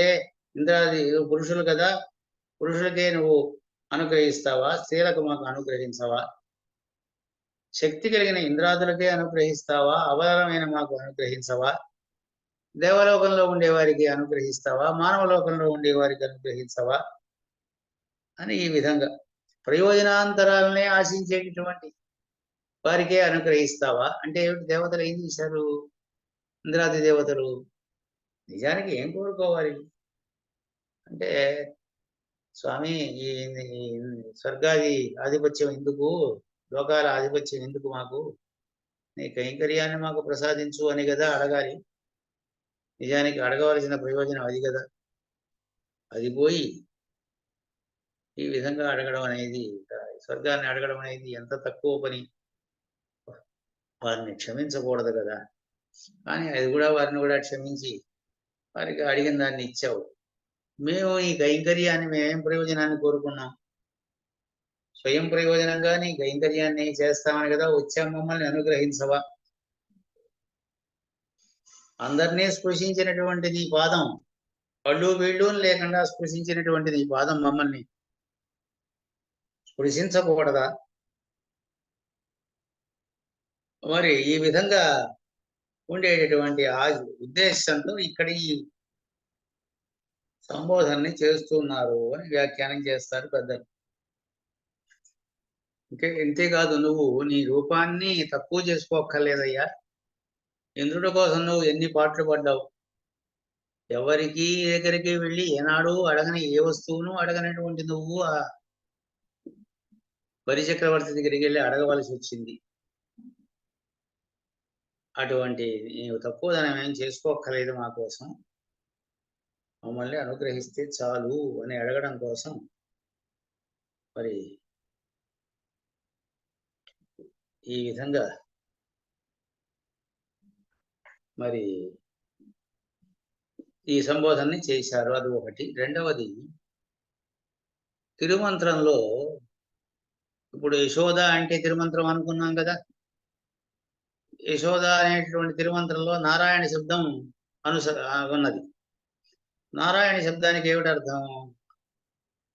ఇంద్రాది, పురుషులు కదా, పురుషులకే నువ్వు అనుగ్రహిస్తావా, స్త్రీలకు మాకు అనుగ్రహించవా? శక్తి కలిగిన ఇంద్రాదులకే అనుగ్రహిస్తావా, అవలమైన మాకు అనుగ్రహించవా? దేవలోకంలో ఉండే వారికి అనుగ్రహిస్తావా, మానవ లోకంలో ఉండే వారికి అనుగ్రహించవా అని ఈ విధంగా ప్రయోజనాంతరాలనే ఆశించేటటువంటి వారికే అనుగ్రహిస్తావా అంటే ఏమిటి? దేవతలు ఏం చేశారు? ఇంద్రాది దేవతలు నిజానికి ఏం కోరుకోవాలి అంటే, స్వామి ఈ స్వర్గాది ఆధిపత్యం ఎందుకు, లోకాల ఆధిపత్యం ఎందుకు మాకు, నీ కైంకర్యాన్ని మాకు ప్రసాదించు అని కదా అడగాలి. నిజానికి అడగవలసిన ప్రయోజనం అది కదా. అది పోయి ఈ విధంగా అడగడం అనేది, స్వర్గాన్ని అడగడం అనేది ఎంత తక్కువ పని. వారిని క్షమించకూడదు కదా, కానీ అది కూడా వారిని కూడా క్షమించి వారికి అడిగిన దాన్ని ఇచ్చావు. మేము ఈ కైంకర్యాన్ని మేమేం ప్రయోజనాన్ని కోరుకున్నాం? స్వయం ప్రయోజనంగా నీ కైంకర్యాన్ని చేస్తామని కదా వచ్చాం, మమ్మల్ని అనుగ్రహించవా? అందరినీ స్పృశించినటువంటి నీ పాదం, పళ్ళు వీళ్ళు లేకుండా స్పృశించినటువంటి నీ పాదం మమ్మల్ని స్పృశించకూడదా? మరి ఈ విధంగా ఉండేటటువంటి ఆ ఉద్దేశంతో ఇక్కడ ఈ సంబోధనని చేస్తున్నారు అని వ్యాఖ్యానం చేస్తారు పెద్దలు. ఇంతేకాదు, నువ్వు నీ రూపాన్ని తక్కువ చేసుకోక్కర్లేదయ్యా. ఇంద్రుడి కోసం నువ్వు ఎన్ని పాటలు పడ్డావు. ఎవరికి దగ్గరికి వెళ్ళి ఏనాడు అడగని, ఏ వస్తువును అడగనటువంటి నువ్వు ఆ బలిచక్రవర్తి దగ్గరికి వెళ్ళి అడగవలసి వచ్చింది. అటువంటి నీవు తక్కువదనం ఏం చేసుకోక్కర్లేదు, మా కోసం మమ్మల్ని అనుగ్రహిస్తే చాలు అని అడగడం కోసం మరి ఈ విధంగా మరి ఈ సంబోధనని చేశారు. అది ఒకటి. రెండవది, తిరుమంత్రంలో ఇప్పుడు యశోద అంటే తిరుమంత్రం అనుకున్నాం కదా. యశోద అనేటువంటి తిరుమంత్రంలో నారాయణ శబ్దం ఉన్నది. నారాయణ శబ్దానికి ఏమిటి అర్థం?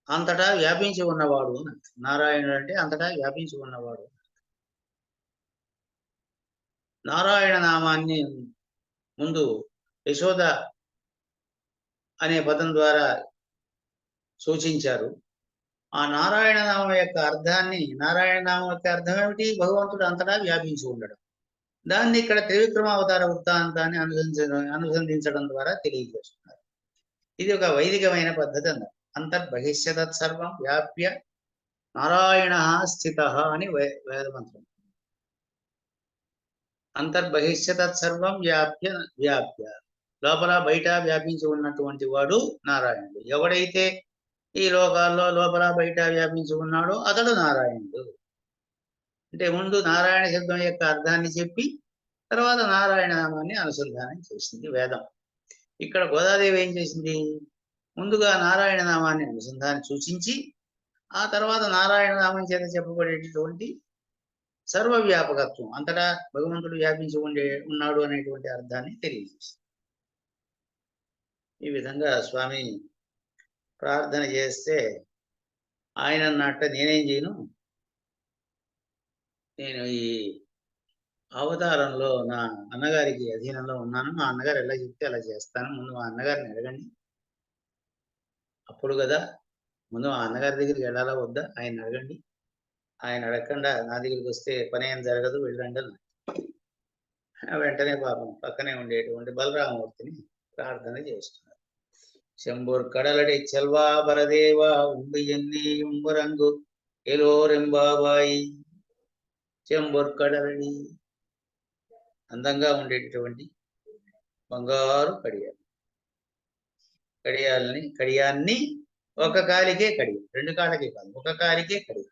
అంతటా వ్యాపించి ఉన్నవాడు అని అర్థం. నారాయణుడు అంటే అంతటా వ్యాపించి ఉన్నవాడు. నారాయణ నామాన్ని ముందు యశోద అనే పదం ద్వారా సూచించారు. ఆ నారాయణ నామం యొక్క అర్థాన్ని, నారాయణ నామం యొక్క అర్థం ఏమిటి? భగవంతుడు అంతటా వ్యాపించి ఉండడం. దాన్ని ఇక్కడ త్రివిక్రమావతార వృత్తాంతాన్ని అనుసంధించడం ద్వారా తెలియజేస్తున్నారు. ఇది ఒక వైదికమైన పద్ధతి అన్నారు. అంతర్బహిష్యతత్ సర్వం వ్యాప్య నారాయణ స్థిత అని వేదమంత్రం. అంతర్బహిష్యతత్ సర్వం వ్యాప్య వ్యాప్య, లోపల బయట వ్యాపించి ఉన్నటువంటి వాడు నారాయణుడు. ఎవడైతే ఈ లోకాల్లో లోపల బయట వ్యాపించి ఉన్నాడో అతడు నారాయణుడు. అంటే ముందు నారాయణ శబ్దం యొక్క అర్థాన్ని చెప్పి తర్వాత నారాయణ నామాన్ని అనుసంధానం చేసింది వేదం. ఇక్కడ గోదాదేవి ఏం చేసింది? ముందుగా నారాయణ నామాన్ని అనుసంధానం సూచించి ఆ తర్వాత నారాయణ నామం చేత చెప్పబడేటటువంటి సర్వవ్యాపకత్వం, అంతటా భగవంతుడు వ్యాపించి ఉన్నాడు అనేటువంటి అర్థాన్ని తెలియజేసింది. ఈ విధంగా స్వామి ప్రార్థన చేస్తే ఆయన అన్నట్ట, నేనేం చేయను, నేను ఈ అవతారంలో నా అన్నగారికి అధీనంలో ఉన్నాను. మా అన్నగారు ఎలా చెప్తే అలా చేస్తాను. ముందు మా అన్నగారిని అడగండి, అప్పుడు కదా. ముందు మా అన్నగారి దగ్గరికి వెళ్ళాలా వద్దా ఆయన అడగండి. ఆయన అడగకుండా నా దగ్గరికి వస్తే పని ఏం జరగదు, వెళ్ళండి. వెంటనే పాపం పక్కనే ఉండేటువంటి బలరామమూర్తిని ప్రార్థన చేస్తున్నారు. శంభుర్ కడలడి చెల్వా బలదేవా ఉంబియన్ని ఉంబరంగు ఎలోరెంబాబాయి. శంభుర్ కడలడి అందంగా ఉండేటటువంటి బంగారు కడియాన్ని ఒక కాలికే కడియం, రెండు కాళ్ళకే కాదు, ఒక కాలికే కడియం.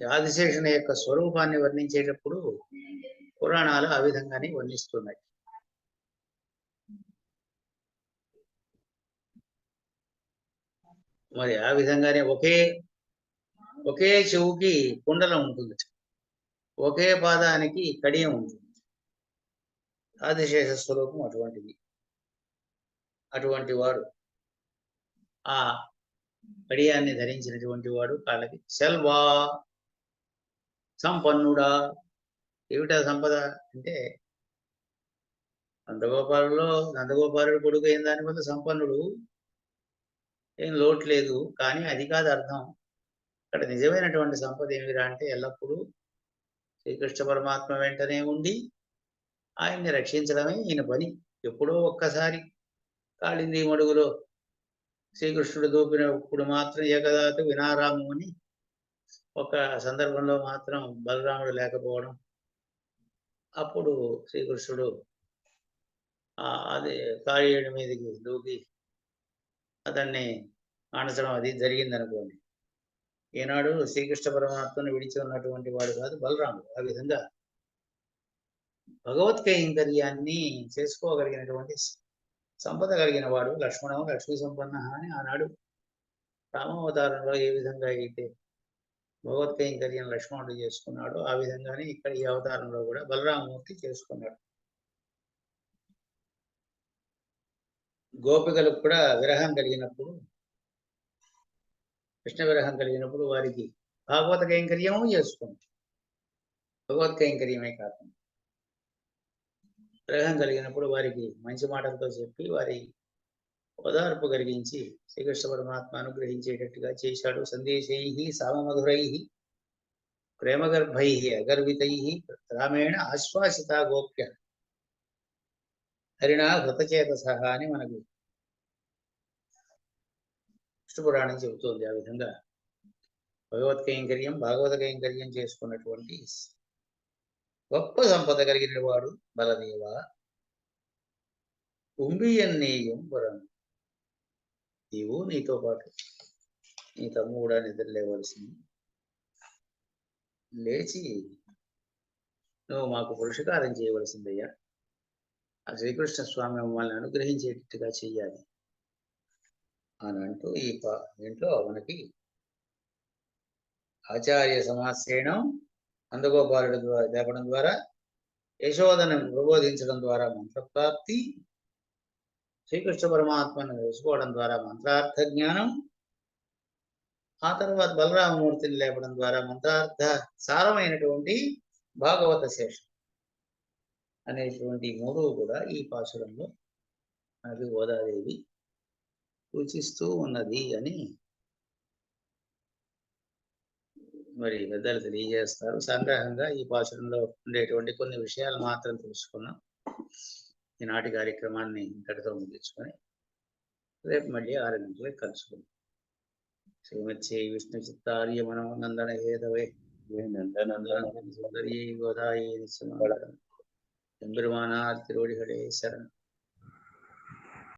ఆదిశేషుని యొక్క స్వరూపాన్ని వర్ణించేటప్పుడు పురాణాలు ఆ విధంగానే వర్ణిస్తున్నాయి. మరి ఆ విధంగానే ఒకే చెవుకి కుండలం ఉంటుంది, ఒకే పాదానికి కడియం ఉంటుంది. ఆదిశేష స్వరూపం అటువంటిది. అటువంటి వాడు ఆ కడియాన్ని ధరించినటువంటి వాడు కాళ్ళకి సెల్వా సంపన్నుడా. ఏమిటా సంపద అంటే నందగోపాలుడు కొడుకు అయిన దానివల్ల సంపన్నుడు, ఏం లోటు లేదు. కానీ అది కాదు అర్థం. ఇక్కడ నిజమైనటువంటి సంపద ఏమిరా అంటే ఎల్లప్పుడూ శ్రీకృష్ణ పరమాత్మ వెంటనే ఉండి ఆయన్ని రక్షించడమే ఈయన పని. ఎప్పుడో ఒక్కసారి కాళింది మడుగులో శ్రీకృష్ణుడు దూపినప్పుడు మాత్రం ఏకదాతు వినారాము అని ఒక సందర్భంలో మాత్రం బలరాముడు లేకపోవడం, అప్పుడు శ్రీకృష్ణుడు అది కాళీయుడి మీదకి దూకి అతన్ని ఆనచడం అది జరిగిందనుకోండి. ఈనాడు శ్రీకృష్ణ పరమాత్మను విడిచి ఉన్నటువంటి వాడు కాదు బలరాముడు. ఆ విధంగా భగవత్ కైంకర్యాన్ని చేసుకోగలిగినటువంటి సంపద కలిగిన వాడు లక్ష్మణం లక్ష్మీ సంపన్న అని ఆనాడు రామావతారంలో ఏ విధంగా అయితే భగవత్ కైంకర్యం లక్ష్మణుడు చేసుకున్నాడు, ఆ విధంగానే ఇక్కడ ఈ అవతారంలో కూడా బలరామమూర్తి చేసుకున్నాడు. గోపికలకు కూడా విరహం కలిగినప్పుడు, కృష్ణ విరహం కలిగినప్పుడు వారికి భాగవత కైంకర్యము చేసుకుంది. భగవత్ కైంకర్యమే కాకుండా విరహం కలిగినప్పుడు వారికి మంచి మాటలతో చెప్పి వారి ఓదార్పు కలిగించి శ్రీకృష్ణ పరమాత్మ అనుగ్రహించేటట్టుగా చేశాడు. సందేశై సామమధురై ప్రేమగర్భై అగర్వితై రామేణ ఆశ్వాసిత గోప్య హరిణా హృతచేతస అని మనకు విష్ణు పురాణం చెబుతోంది. ఆ విధంగా భగవత్ కైంకర్యం భాగవత కైంకర్యం చేసుకున్నటువంటి గొప్ప సంపద కలిగిన వాడు బలదేవ. ఉంబియన్నీయం వరం, నీవు నీతో పాటు నీ తమ్ము కూడా నిద్ర లేవలసింది. లేచి నువ్వు మాకు పురుషకారం చేయవలసిందయ్యా. ఆ శ్రీకృష్ణ స్వామి మమ్మల్ని అనుగ్రహించేటట్టుగా చెయ్యాలి అని అంటూ ఈ దీంట్లో మనకి ఆచార్య సమాశ్రయణం నందగోపాలుడి ద్వారా లేపడం ద్వారా, యశోదను ప్రబోధించడం ద్వారా మంత్రప్రాప్తి, శ్రీకృష్ణ పరమాత్మను తెలుసుకోవడం ద్వారా మంత్రార్థ జ్ఞానం, ఆ తర్వాత బలరామమూర్తిని లేపడం ద్వారా మంత్రార్థ సారమైనటువంటి భాగవత శేషం అనేటువంటి మూడు కూడా ఈ పాశురంలో మనకి గోదాదేవి సూచిస్తూ ఉన్నది అని మరి పెద్దలు తెలియజేస్తారు. సంగ్రహంగా ఈ పాశురంలో ఉండేటువంటి కొన్ని విషయాలు మాత్రం తెలుసుకున్నాం. ఈనాటి కార్యక్రమాన్ని ఇంతటితో ముగించుకొని రేపు మళ్ళీ 6 గంటలకు కలుసుకుందాం. శ్రీమత్యై విష్ణు చిత్తార్య మనోనందన హేతవే சுந்தரியை கோதாயை எம்பெருமானார் திருவடிகளே சரணம்.